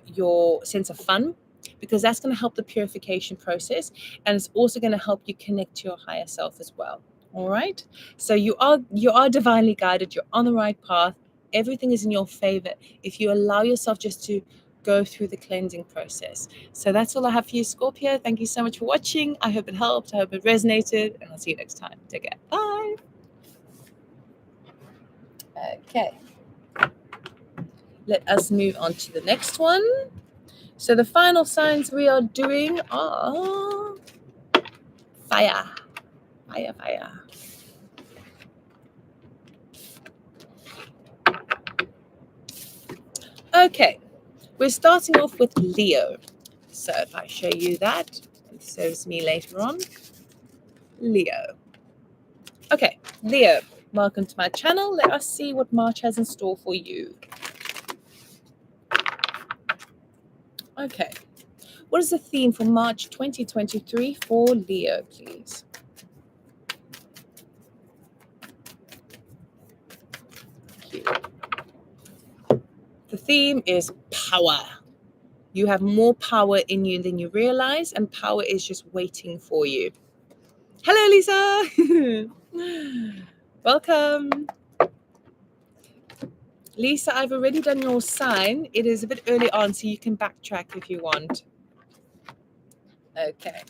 your sense of fun, because that's going to help the purification process, and it's also going to help you connect to your higher self as well. All right, so you are divinely guided. You're on the right path. Everything is in your favor if you allow yourself just to go through the cleansing process. So that's all I have for you, Scorpio. Thank you so much for watching. I hope it helped. I hope it resonated, and I'll see you next time. Take care. Bye. Okay, let us move on to the next one. So the final signs we are doing are fire. Fire, fire. Okay, we're starting off with Leo. So if I show you that, it serves me later on. Leo. Okay, Leo, welcome to my channel. Let us see what March has in store for you. Okay, what is the theme for March 2023 for Leo, please? Thank you. The theme is power. You have more power in you than you realize, and power is just waiting for you. Hello, Lisa. Welcome. Lisa, I've already done your sign. It is a bit early on, so you can backtrack if you want. Okay.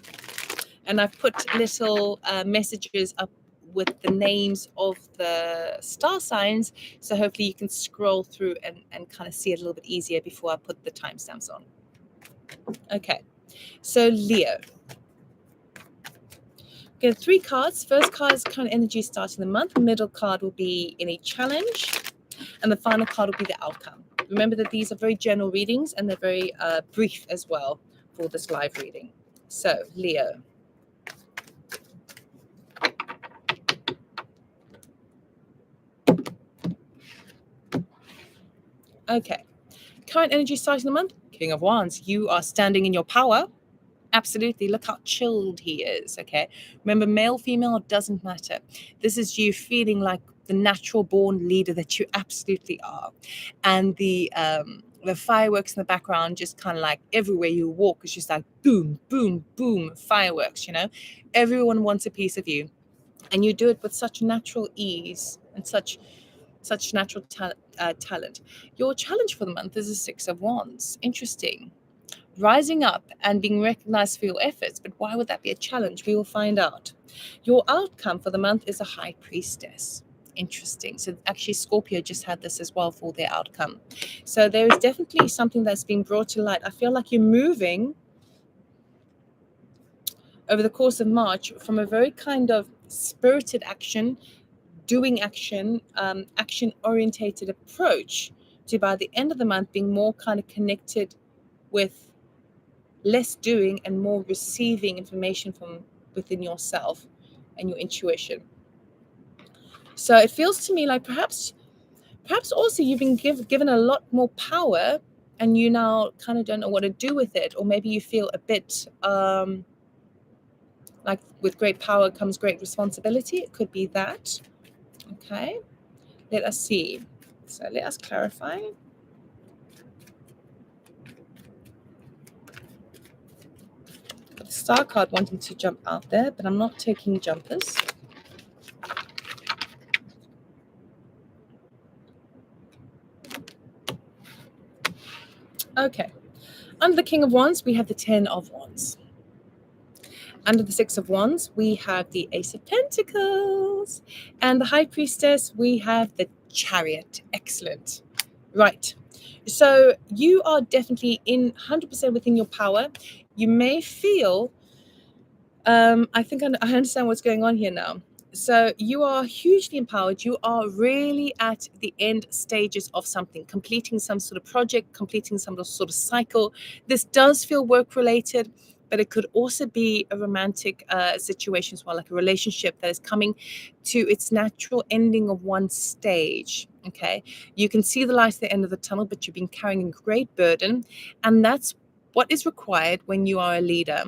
And I've put little messages up with the names of the star signs, so hopefully you can scroll through and kind of see it a little bit easier before I put the timestamps on. Okay, so Leo. Get 3 cards. First card is kind of energy starting the month. Middle card will be any challenge, and the final card will be the outcome. Remember that these are very general readings, and they're very brief as well for this live reading. So, Leo. Okay. Current energy starting the month. King of Wands. You are standing in your power. Absolutely. Look how chilled he is. Okay. Remember, male, female, doesn't matter. This is you feeling like the natural born leader that you absolutely are. And the the fireworks in the background, just kind of like everywhere you walk, it's just like boom, boom, boom, fireworks, you know. Everyone wants a piece of you, and you do it with such natural ease and such natural talent. Your challenge for the month is the Six of Wands. Interesting. Rising up and being recognized for your efforts. But why would that be a challenge? We will find out. Your outcome for the month is a High Priestess. Interesting. So actually Scorpio just had this as well for their outcome. So there is definitely something that's being brought to light. I feel like you're moving over the course of March from a very kind of spirited action, doing action, action orientated approach, to by the end of the month being more kind of connected with less doing and more receiving information from within yourself and your intuition. So it feels to me like perhaps also you've been given a lot more power, and you now kind of don't know what to do with it, or maybe you feel a bit like with great power comes great responsibility. It could be that. Okay, let us see. So let us clarify. Got the star card wanting to jump out there, but I'm not taking jumpers. Okay. Under the King of Wands, we have the Ten of Wands. Under the Six of Wands, we have the Ace of Pentacles. And the High Priestess, we have the Chariot. Excellent. Right. So you are definitely in 100% within your power. You may feel, I think I understand what's going on here now. So you are hugely empowered. You are really at the end stages of something, completing some sort of project, completing some sort of cycle. This does feel work related, but it could also be a romantic situation as well, like a relationship that is coming to its natural ending of one stage. Okay, you can see the light at the end of the tunnel, but you've been carrying a great burden, and that's what is required when you are a leader,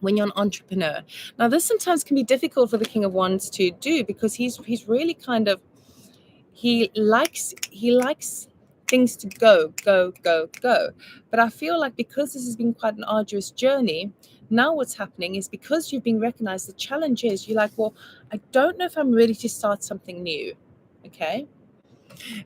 when you're an entrepreneur. Now, this sometimes can be difficult for the King of Wands to do, because he's really kind of, he likes things to go. But I feel like because this has been quite an arduous journey, now what's happening is, because you've been recognized, the challenge is you're like, well, I don't know if I'm ready to start something new. Okay,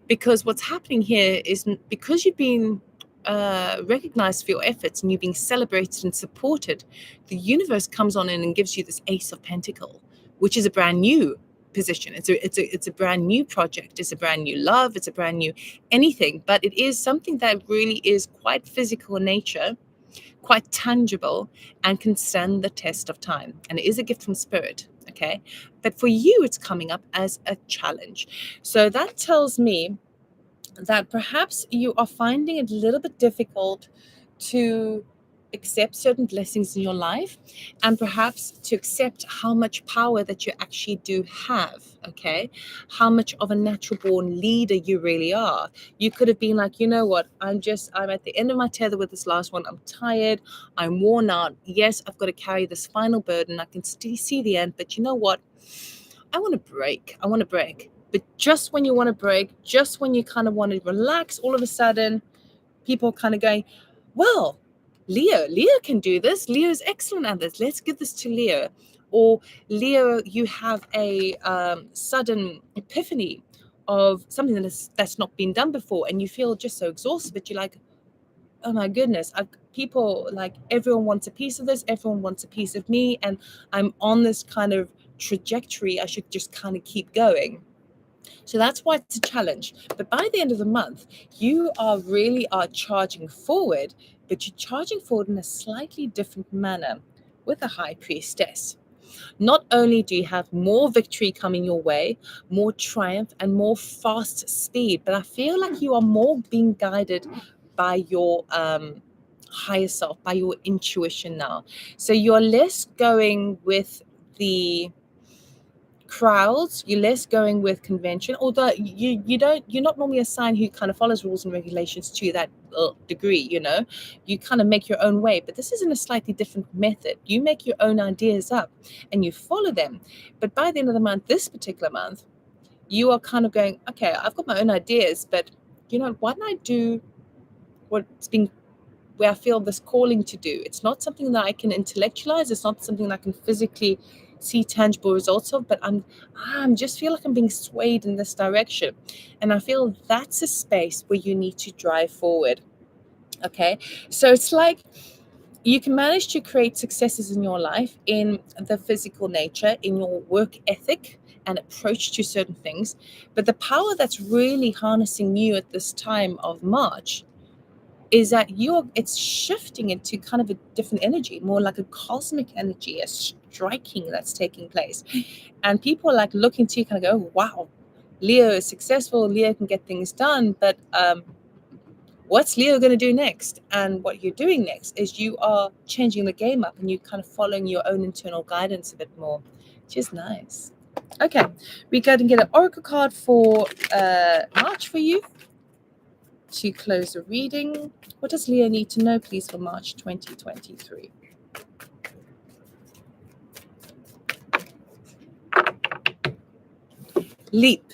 because what's happening here is, because you've been recognized for your efforts and you're being celebrated and supported, the universe comes on in and gives you this Ace of Pentacle, which is a brand new position. It's a brand new project. It's a brand new love. It's a brand new anything, but it is something that really is quite physical in nature, quite tangible, and can stand the test of time. And it is a gift from spirit. Okay, but for you, it's coming up as a challenge. So that tells me that perhaps you are finding it a little bit difficult to accept certain blessings in your life, and perhaps to accept how much power that you actually do have. Okay, how much of a natural born leader you really are. You could have been like, you know what, I'm at the end of my tether with this last one. I'm tired, I'm worn out. Yes, I've got to carry this final burden. I can still see the end, but you know what, I want to break. But just when you want to break, just when you kind of want to relax, all of a sudden, people are kind of going, well, Leo can do this. Leo's excellent at this. Let's give this to Leo. Or Leo, you have a sudden epiphany of something that's not been done before, and you feel just so exhausted, but you're like, oh my goodness, people, like, everyone wants a piece of this. Everyone wants a piece of me, and I'm on this kind of trajectory. I should just kind of keep going. So that's why it's a challenge. But by the end of the month, you really are charging forward, but you're charging forward in a slightly different manner with a High Priestess. Not only do you have more victory coming your way, more triumph, and more fast speed, but I feel like you are more being guided by your higher self, by your intuition now. So you're less going with the crowds, you're less going with convention, although you're not normally a sign who kind of follows rules and regulations to that degree. You kind of make your own way, but this is in a slightly different method. You make your own ideas up and you follow them, but by the end of the month, this particular month, you are kind of going, okay, I've got my own ideas, but why don't I do where I feel this calling to do. It's not something that I can intellectualize. It's not something that I can physically see tangible results of, but I'm just feel like I'm being swayed in this direction. And I feel that's a space where you need to drive forward. Okay. So it's like you can manage to create successes in your life in the physical nature, in your work ethic and approach to certain things. But the power that's really harnessing you at this time of March is that it's shifting into kind of a different energy, more like a cosmic energy, a striking that's taking place. And people are like looking to you kind of go, wow, Leo is successful, Leo can get things done, but what's Leo going to do next? And what you're doing next is you are changing the game up and you're kind of following your own internal guidance a bit more, which is nice. Okay, we're going to get an oracle card for March for you to close the reading. What does Leo need to know, please, for March 2023? Leap.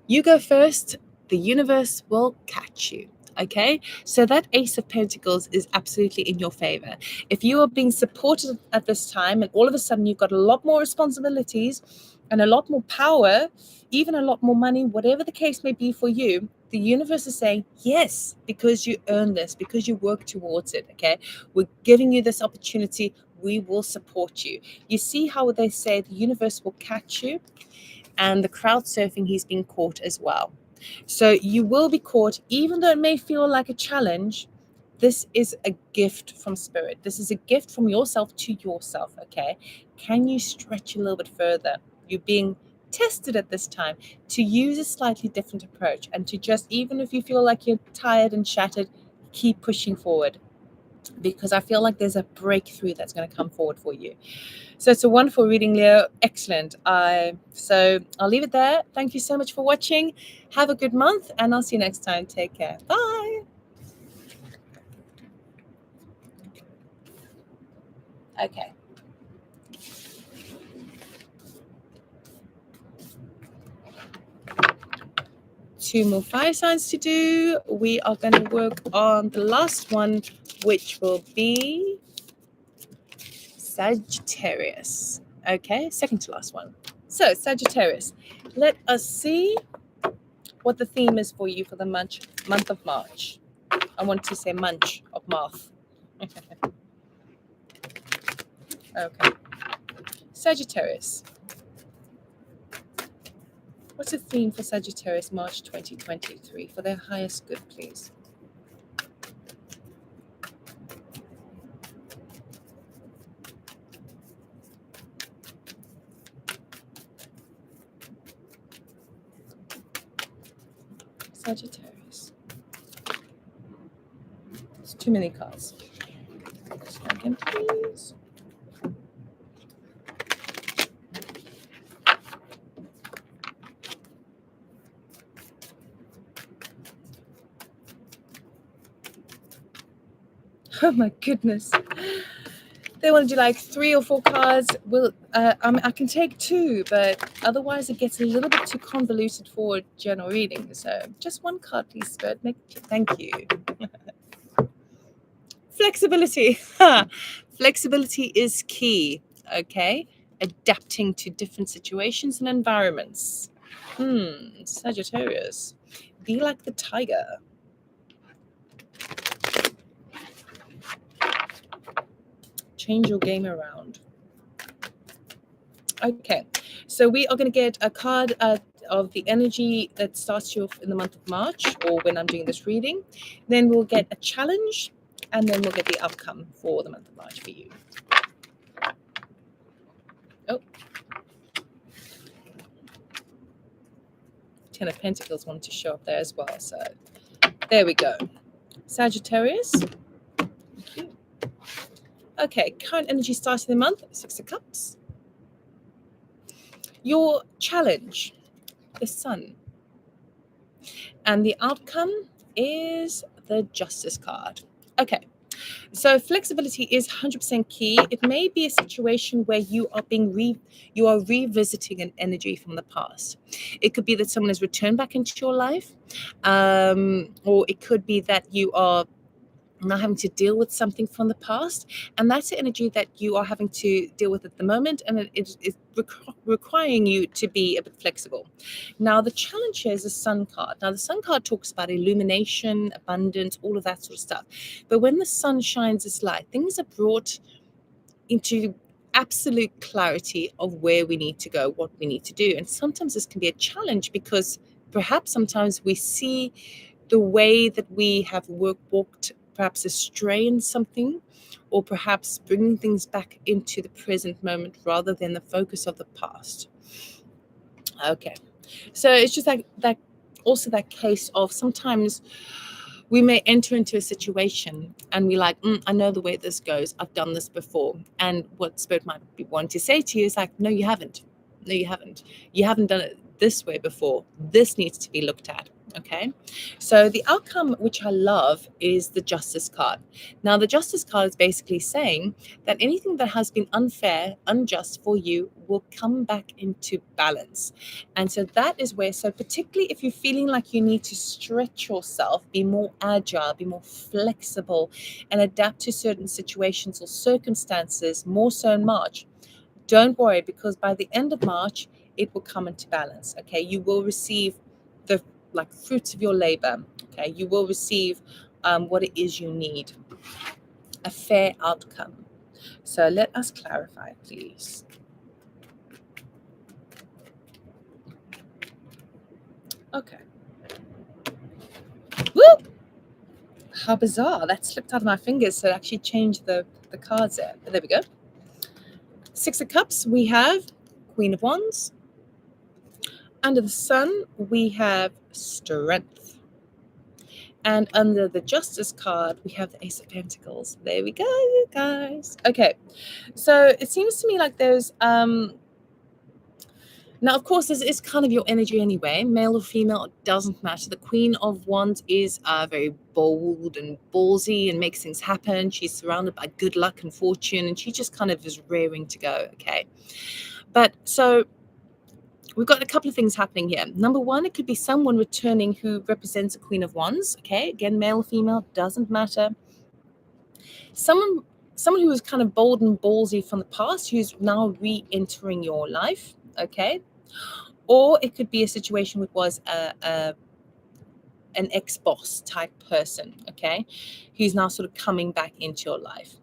You go first. The universe will catch you. Okay, so that Ace of Pentacles is absolutely in your favor. If you are being supported at this time and all of a sudden you've got a lot more responsibilities and a lot more power, even a lot more money, whatever the case may be for you, the universe is saying yes, because you earned this, because you work towards it. Okay, we're giving you this opportunity. We will support you. You see how they say the universe will catch you, and the crowd surfing, he's been caught as well. So you will be caught, even though it may feel like a challenge. This is a gift from spirit. This is a gift from yourself to yourself. Okay, can you stretch a little bit further? You're being tested at this time to use a slightly different approach, and to just, even if you feel like you're tired and shattered, keep pushing forward, because I feel like there's a breakthrough that's going to come forward for you. So it's a wonderful reading, Leo. Excellent. So I'll leave it there. Thank you so much for watching. Have a good month, and I'll see you next time. Take care. Bye. Okay. Two more fire signs to do. We are going to work on the last one, which will be Sagittarius. Okay, second to last one. So Sagittarius, let us see what the theme is for you for the month of March. I want to say munch of March. Okay. Sagittarius. What's the theme for Sagittarius March 2023 for their highest good, please? Sagittarius. It's too many cards. Second, please. Oh my goodness. They want to do like 3 or 4 cards. I can take 2, but otherwise it gets a little bit too convoluted for general reading. So just 1 card, please, Spirit. Thank you. Flexibility. Flexibility is key. Okay. Adapting to different situations and environments. Sagittarius. Be like the tiger. Change your game around. Okay, so we are going to get a card of the energy that starts you off in the month of March, or when I'm doing this reading. Then we'll get a challenge, and then we'll get the outcome for the month of March for you. Oh. 10 of Pentacles wanted to show up there as well. So there we go. Sagittarius. Thank you. Okay, current energy starting the month, 6 of Cups. Your challenge, the Sun. And the outcome is the Justice card. Okay, So flexibility is 100% key. It may be a situation where you are revisiting an energy from the past. It could be that someone has returned back into your life, or it could be that you are not having to deal with something from the past, and that's the energy that you are having to deal with at the moment, and it is requiring you to be a bit flexible. Now the challenge here is the sun card. Now the sun card talks about illumination, abundance, all of that sort of stuff, but when the sun shines its light, things are brought into absolute clarity of where we need to go, what we need to do. And sometimes this can be a challenge because perhaps sometimes we see the way that we have walked perhaps astray in something, or perhaps bringing things back into the present moment rather than the focus of the past. Okay, so it's just like that, also that case of sometimes we may enter into a situation and we're like, I know the way this goes, I've done this before. And what Spirit might be wanting to say to you is like, no, you haven't. No, you haven't. You haven't done it this way before. This needs to be looked at. Okay, so the outcome, which I love, is the Justice card. Now, the Justice card is basically saying that anything that has been unfair, unjust for you will come back into balance. And so that is where, so particularly if you're feeling like you need to stretch yourself, be more agile, be more flexible, and adapt to certain situations or circumstances, more so in March, don't worry, because by the end of March, it will come into balance. Okay, you will receive the fruits of your labor. Okay, you will receive what it is you need, a fair outcome. So let us clarify, please. Okay. Woo! How bizarre. That slipped out of my fingers, so it actually changed the cards there. But there we go. Six of Cups, we have Queen of Wands. Under the Sun, we have Strength. And under the Justice card, we have the Ace of Pentacles. There we go, guys. Okay, so it seems to me like there's now, of course, this is kind of your energy anyway. Male or female, it doesn't matter. The Queen of Wands is very bold and ballsy and makes things happen. She's surrounded by good luck and fortune, and she just kind of is raring to go. Okay, but so we've got a couple of things happening here. Number one, it could be someone returning who represents a Queen of Wands. Okay, again, male or female, doesn't matter. Someone who was kind of bold and ballsy from the past, who's now re-entering your life. Okay, or it could be a situation which was an ex-boss type person. Okay, who's now sort of coming back into your life.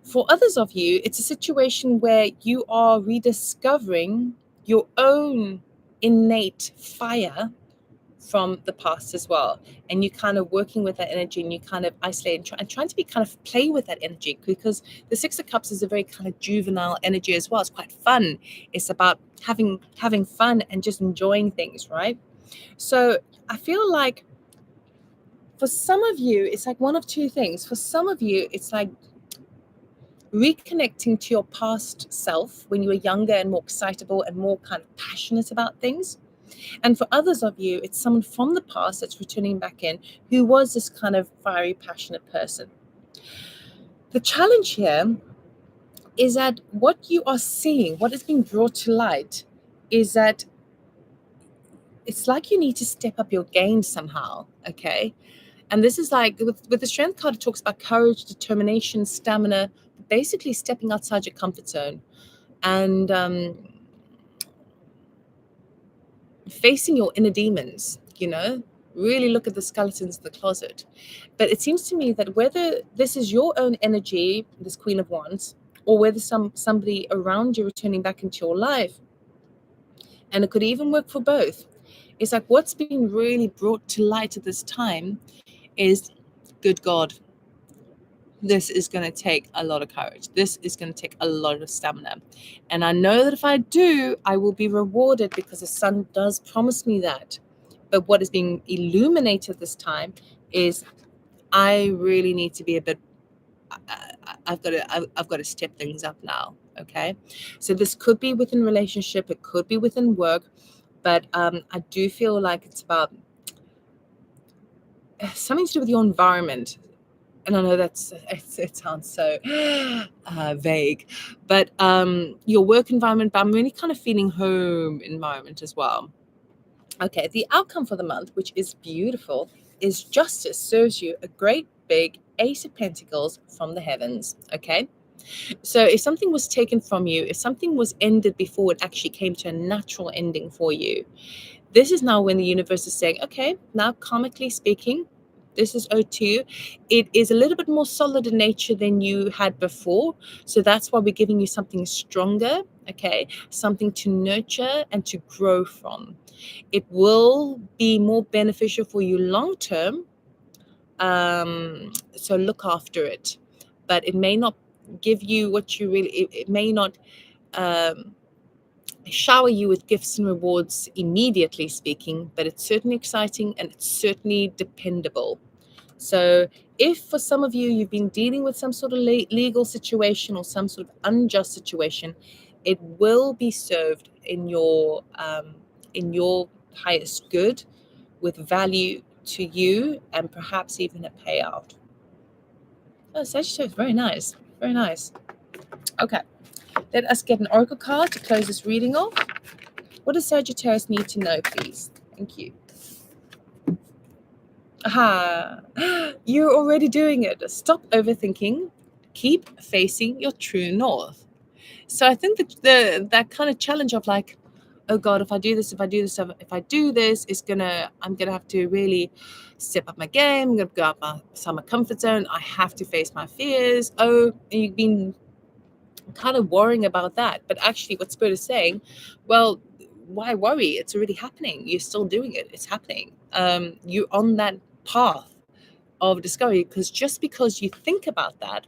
For others of you, it's a situation where you are rediscovering your own innate fire from the past as well, and you kind of working with that energy, and you kind of isolate and trying to be kind of play with that energy, because the Six of Cups is a very kind of juvenile energy as well. It's quite fun. It's about having fun and just enjoying things, right? So I feel like for some of you, it's like one of two things. For some of you, it's like reconnecting to your past self when you were younger and more excitable and more kind of passionate about things. And for others of you, it's someone from the past that's returning back in who was this kind of fiery, passionate person. The challenge here is that what you are seeing, what is being brought to light, is that it's like you need to step up your game somehow, okay? And this is like, with the Strength card, it talks about courage, determination, stamina, basically stepping outside your comfort zone and facing your inner demons, really look at the skeletons in the closet. But it seems to me that whether this is your own energy, this Queen of Wands, or whether somebody around you returning back into your life, and it could even work for both, it's like what's being really brought to light at this time is, good God, this is going to take a lot of courage. This is going to take a lot of stamina. And I know that if I do, I will be rewarded, because the sun does promise me that. But what is being illuminated this time is I really need to be a bit, I've got to step things up now. Okay. So this could be within relationship. It could be within work. But I do feel like it's about something to do with your environment. and I know it sounds so vague, but your work environment, but I'm really kind of feeling home environment as well. Okay, the outcome for the month, which is beautiful, is justice serves you a great big Ace of Pentacles from the heavens. Okay, so if something was taken from you, if something was ended before it actually came to a natural ending for you, this is now when the universe is saying, okay, now karmically speaking, this is owed to you. It is a little bit more solid in nature than you had before. So that's why we're giving you something stronger, okay? Something to nurture and to grow from. It will be more beneficial for you long term. So look after it. But it may not give you what you really, it may not shower you with gifts and rewards immediately speaking, but it's certainly exciting and it's certainly dependable. So if for some of you, you've been dealing with some sort of legal situation or some sort of unjust situation, it will be served in your highest good with value to you and perhaps even a payout. Oh, Sagittarius, very nice. Very nice. Okay, let us get an oracle card to close this reading off. What does Sagittarius need to know, please? Thank you. Aha, you're already doing it. Stop overthinking. Keep facing your true north. So I think that that kind of challenge of like, oh God, if I do this, I'm gonna have to really step up my game. I'm gonna go out my comfort zone. I have to face my fears. Oh, and you've been kind of worrying about that, but actually, what Spirit is saying, well, why worry? It's already happening. You're still doing it. It's happening. You're on that path of discovery, because just because you think about that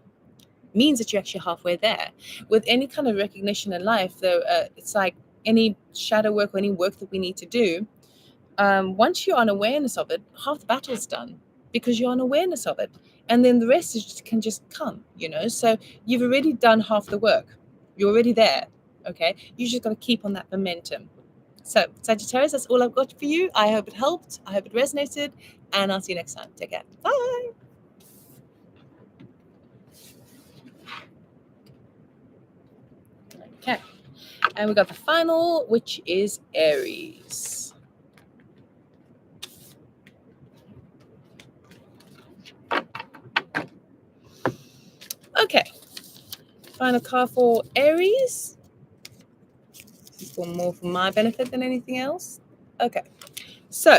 means that you're actually halfway there. With any kind of recognition in life, though, it's like any shadow work or any work that we need to do. Once you're on awareness of it, half the battle's done because you're on awareness of it, and then the rest can just come. So you've already done half the work. You're already there. Okay, you just got to keep on that momentum. So Sagittarius, that's all I've got for you. I hope it helped. I hope it resonated, and I'll see you next time. Take care. Bye. Okay, and we got the final, which is Aries. Okay, final card for Aries. This is more for my benefit than anything else. Okay, so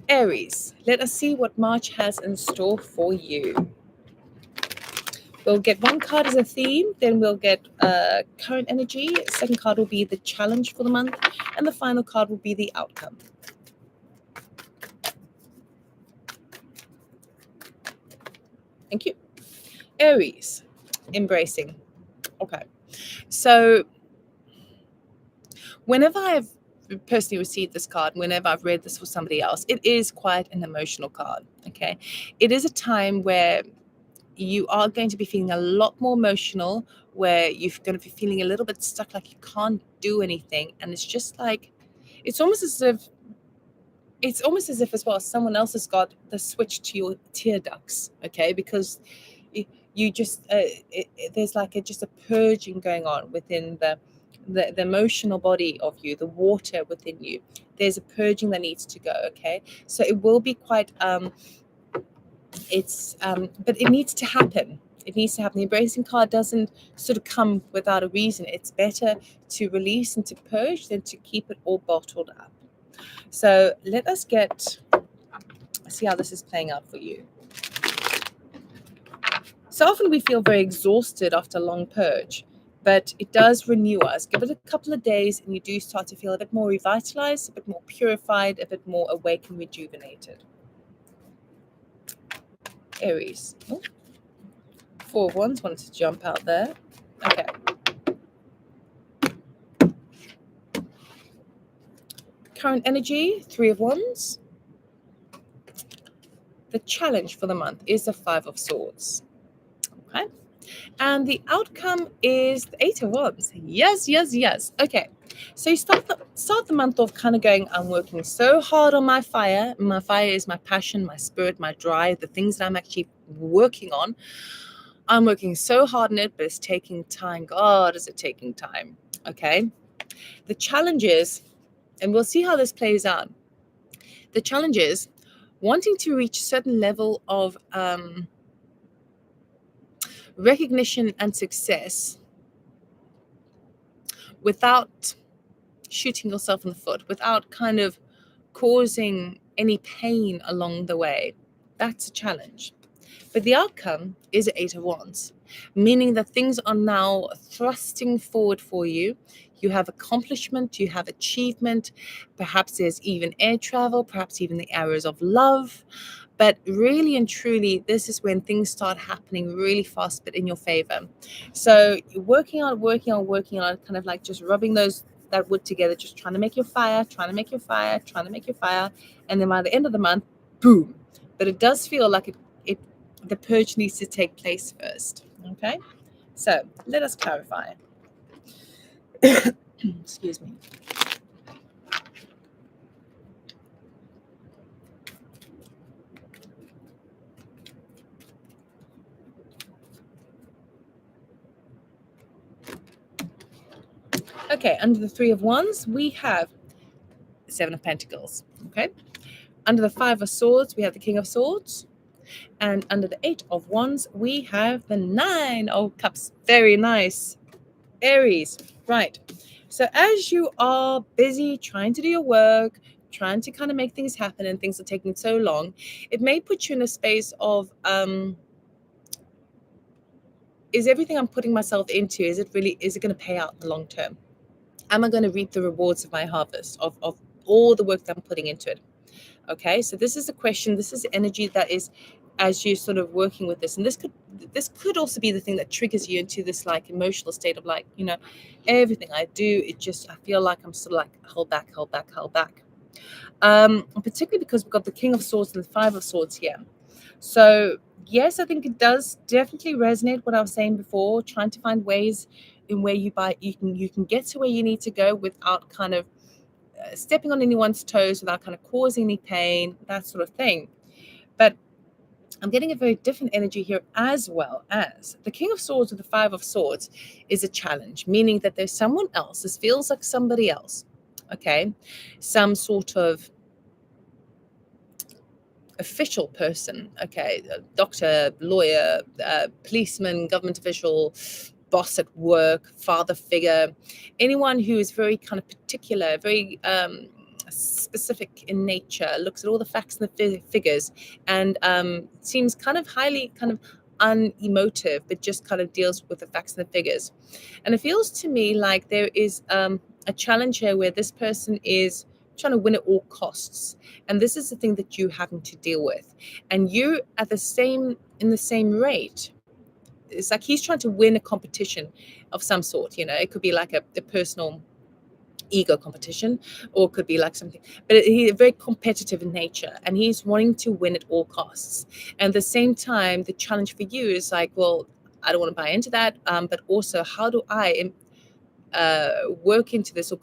Aries, let us see what March has in store for you. We'll get one card as a theme, then we'll get current energy. Second card will be the challenge for the month, and the final card will be the outcome. Thank you. Aries, embracing. Okay, so whenever I've personally received this card, whenever I've read this for somebody else, it is quite an emotional card. Okay, it is a time where you are going to be feeling a lot more emotional, where you're going to be feeling a little bit stuck, like you can't do anything, and it's just like it's almost as if as well someone else has got the switch to your tear ducts. Okay, because you just there's like just a purging going on within the emotional body of you, the water within you. There's a purging that needs to go. Okay, so it will be quite but it needs to happen. It needs to happen. The embracing card doesn't sort of come without a reason. It's better to release and to purge than to keep it all bottled up. So let us see how this is playing out for you. So often we feel very exhausted after a long purge, but it does renew us. Give it a couple of days and you do start to feel a bit more revitalized, a bit more purified, a bit more awake and rejuvenated. Aries. Oh, 4 of Wands wanted to jump out there. Okay. Current energy, 3 of Wands. The challenge for the month is the 5 of Swords. Okay. And the outcome is the 8 of Wands. Yes, yes, yes. Okay. So you start the month off kind of going, I'm working so hard on my fire. My fire is my passion, my spirit, my drive, the things that I'm actually working on. I'm working so hard on it, but it's taking time. God, is it taking time? Okay. The challenge is, and we'll see how this plays out. The challenge is wanting to reach a certain level of recognition and success without shooting yourself in the foot, without kind of causing any pain along the way. That's a challenge. But the outcome is an 8 of Wands, meaning that things are now thrusting forward for you. You have accomplishment, you have achievement, perhaps there's even air travel, perhaps even the arrows of love. But really and truly, this is when things start happening really fast, but in your favor. So you're working on, kind of like just rubbing that wood together, just trying to make your fire, trying to make your fire, trying to make your fire. And then by the end of the month, boom. But it does feel like the purge needs to take place first. Okay, so let us clarify. Excuse me. Okay, under the 3 of Wands, we have 7 of Pentacles. Okay, under the 5 of Swords, we have the King of Swords. And under the 8 of Wands, we have the 9 of Cups. Very nice. Aries. Right. So as you are busy trying to do your work, trying to kind of make things happen, and things are taking so long, it may put you in a space of, is everything I'm putting myself into, is it going to pay out in the long term? Am I going to reap the rewards of my harvest, of all the work that I'm putting into it? Okay, so this is a question, this is energy that is, as you're sort of working with this, and this could also be the thing that triggers you into this like emotional state of like, everything I do, I feel like I'm sort of like held back. Particularly because we've got the King of Swords and the 5 of Swords here. So yes, I think it does definitely resonate what I was saying before, trying to find ways in where you can get to where you need to go without kind of stepping on anyone's toes, without kind of causing any pain, that sort of thing. But I'm getting a very different energy here, as well as the King of Swords with the 5 of Swords is a challenge, meaning that there's someone else. This feels like somebody else. Okay, some sort of official person. Okay, doctor, lawyer, policeman, government official, boss at work, father figure, anyone who is very kind of particular, very specific in nature, looks at all the facts and the figures, and seems kind of highly kind of unemotive, but just kind of deals with the facts and the figures. And it feels to me like there is a challenge here where this person is trying to win at all costs, and this is the thing that you having to deal with, and you at in the same rate. It's like he's trying to win a competition of some sort. It could be like a personal ego competition, or it could be like something, but he's very competitive in nature, and he's wanting to win at all costs. And at the same time, the challenge for you is like, well, I don't want to buy into that, but also, how do I work into this, or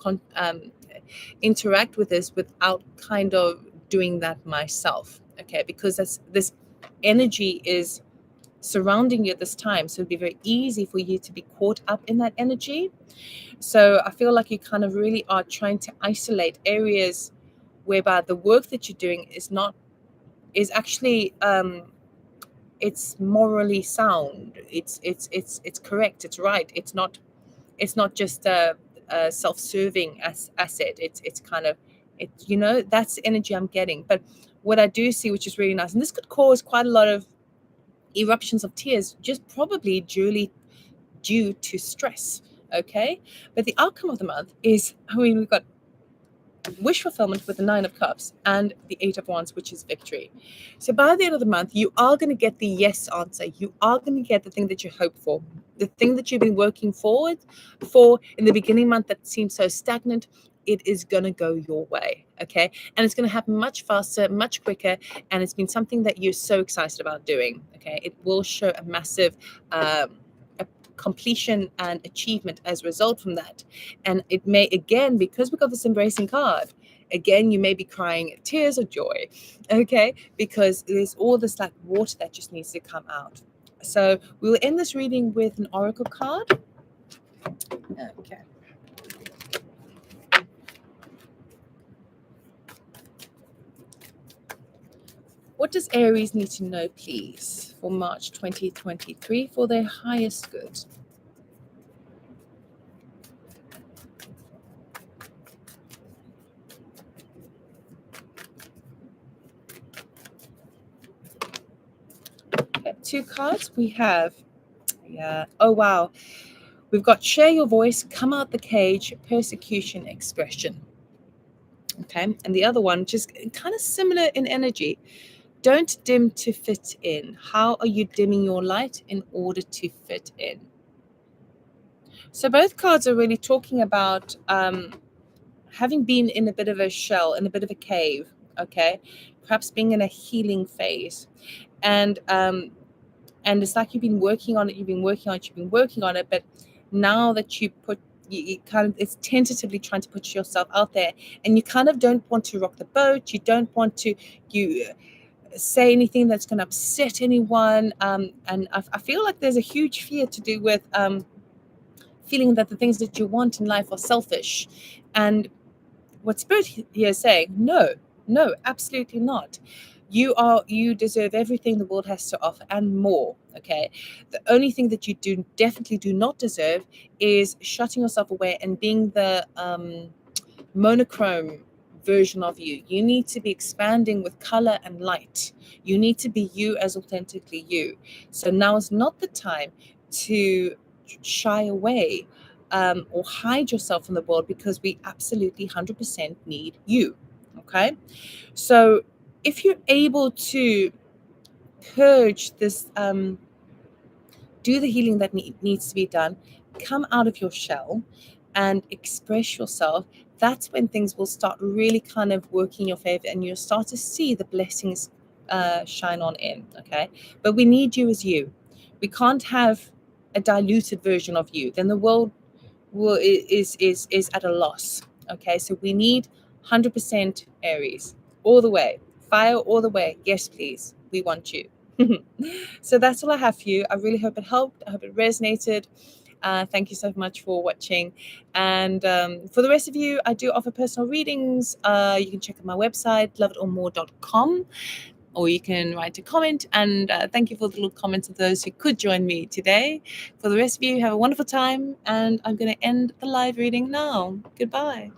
interact with this without kind of doing that myself? Okay, because this energy is surrounding you at this time, so it'd be very easy for you to be caught up in that energy. So I feel like you kind of really are trying to isolate areas whereby the work that you're doing is actually it's morally sound, it's correct, it's right, it's not just a self-serving asset. It's kind of that's the energy I'm getting. But what I do see, which is really nice, and this could cause quite a lot of eruptions of tears, just probably due to stress. Okay, but the outcome of the month is, we've got wish fulfillment with the 9 of Cups and the 8 of Wands, which is victory. So by the end of the month, you are going to get the yes answer. You are going to get the thing that you hope for, the thing that you've been working forward for in the beginning month that seems so stagnant. It is going to go your way. Okay, and it's going to happen much faster, much quicker, and it's been something that you're so excited about doing. Okay, it will show a massive completion and achievement as a result from that. And it may, again, because we got this embracing card, again, you may be crying tears of joy, okay? Because there's all this like water that just needs to come out. So we will end this reading with an oracle card. Okay. What does Aries need to know, please, for March 2023 for their highest good? Okay, 2 cards. We have, oh wow. We've got share your voice, come out the cage, persecution, expression. Okay, and the other one, just kind of similar in energy. Don't dim to fit in. How are you dimming your light in order to fit in? So both cards are really talking about having been in a bit of a shell, in a bit of a cave, okay? Perhaps being in a healing phase. And it's like you've been working on it, but now that you kind of, it's tentatively trying to put yourself out there, and you kind of don't want to rock the boat. You don't want to say anything that's going to upset anyone. And I feel like there's a huge fear to do with feeling that the things that you want in life are selfish. And what Spirit here is saying, no, absolutely not. You deserve everything the world has to offer and more. Okay, the only thing that you definitely do not deserve is shutting yourself away and being the monochrome version of you. You need to be expanding with color and light. You need to be you as authentically you. So now is not the time to shy away or hide yourself from the world, because we absolutely 100% need you. Okay, so if you're able to purge this, do the healing that needs to be done, come out of your shell and express yourself, that's when things will start really kind of working in your favor, and you'll start to see the blessings shine on in. Okay, but we need you as you. We can't have a diluted version of you, then the world is at a loss. Okay, so we need 100% Aries all the way, fire all the way. Yes, please, we want you. So that's all I have for you. I really hope it helped. I hope it resonated. Thank you so much for watching. And for the rest of you, I do offer personal readings. You can check out my website, loveItormore.com, or you can write a comment. And thank you for the little comments of those who could join me today. For the rest of you, have a wonderful time. And I'm going to end the live reading now. Goodbye.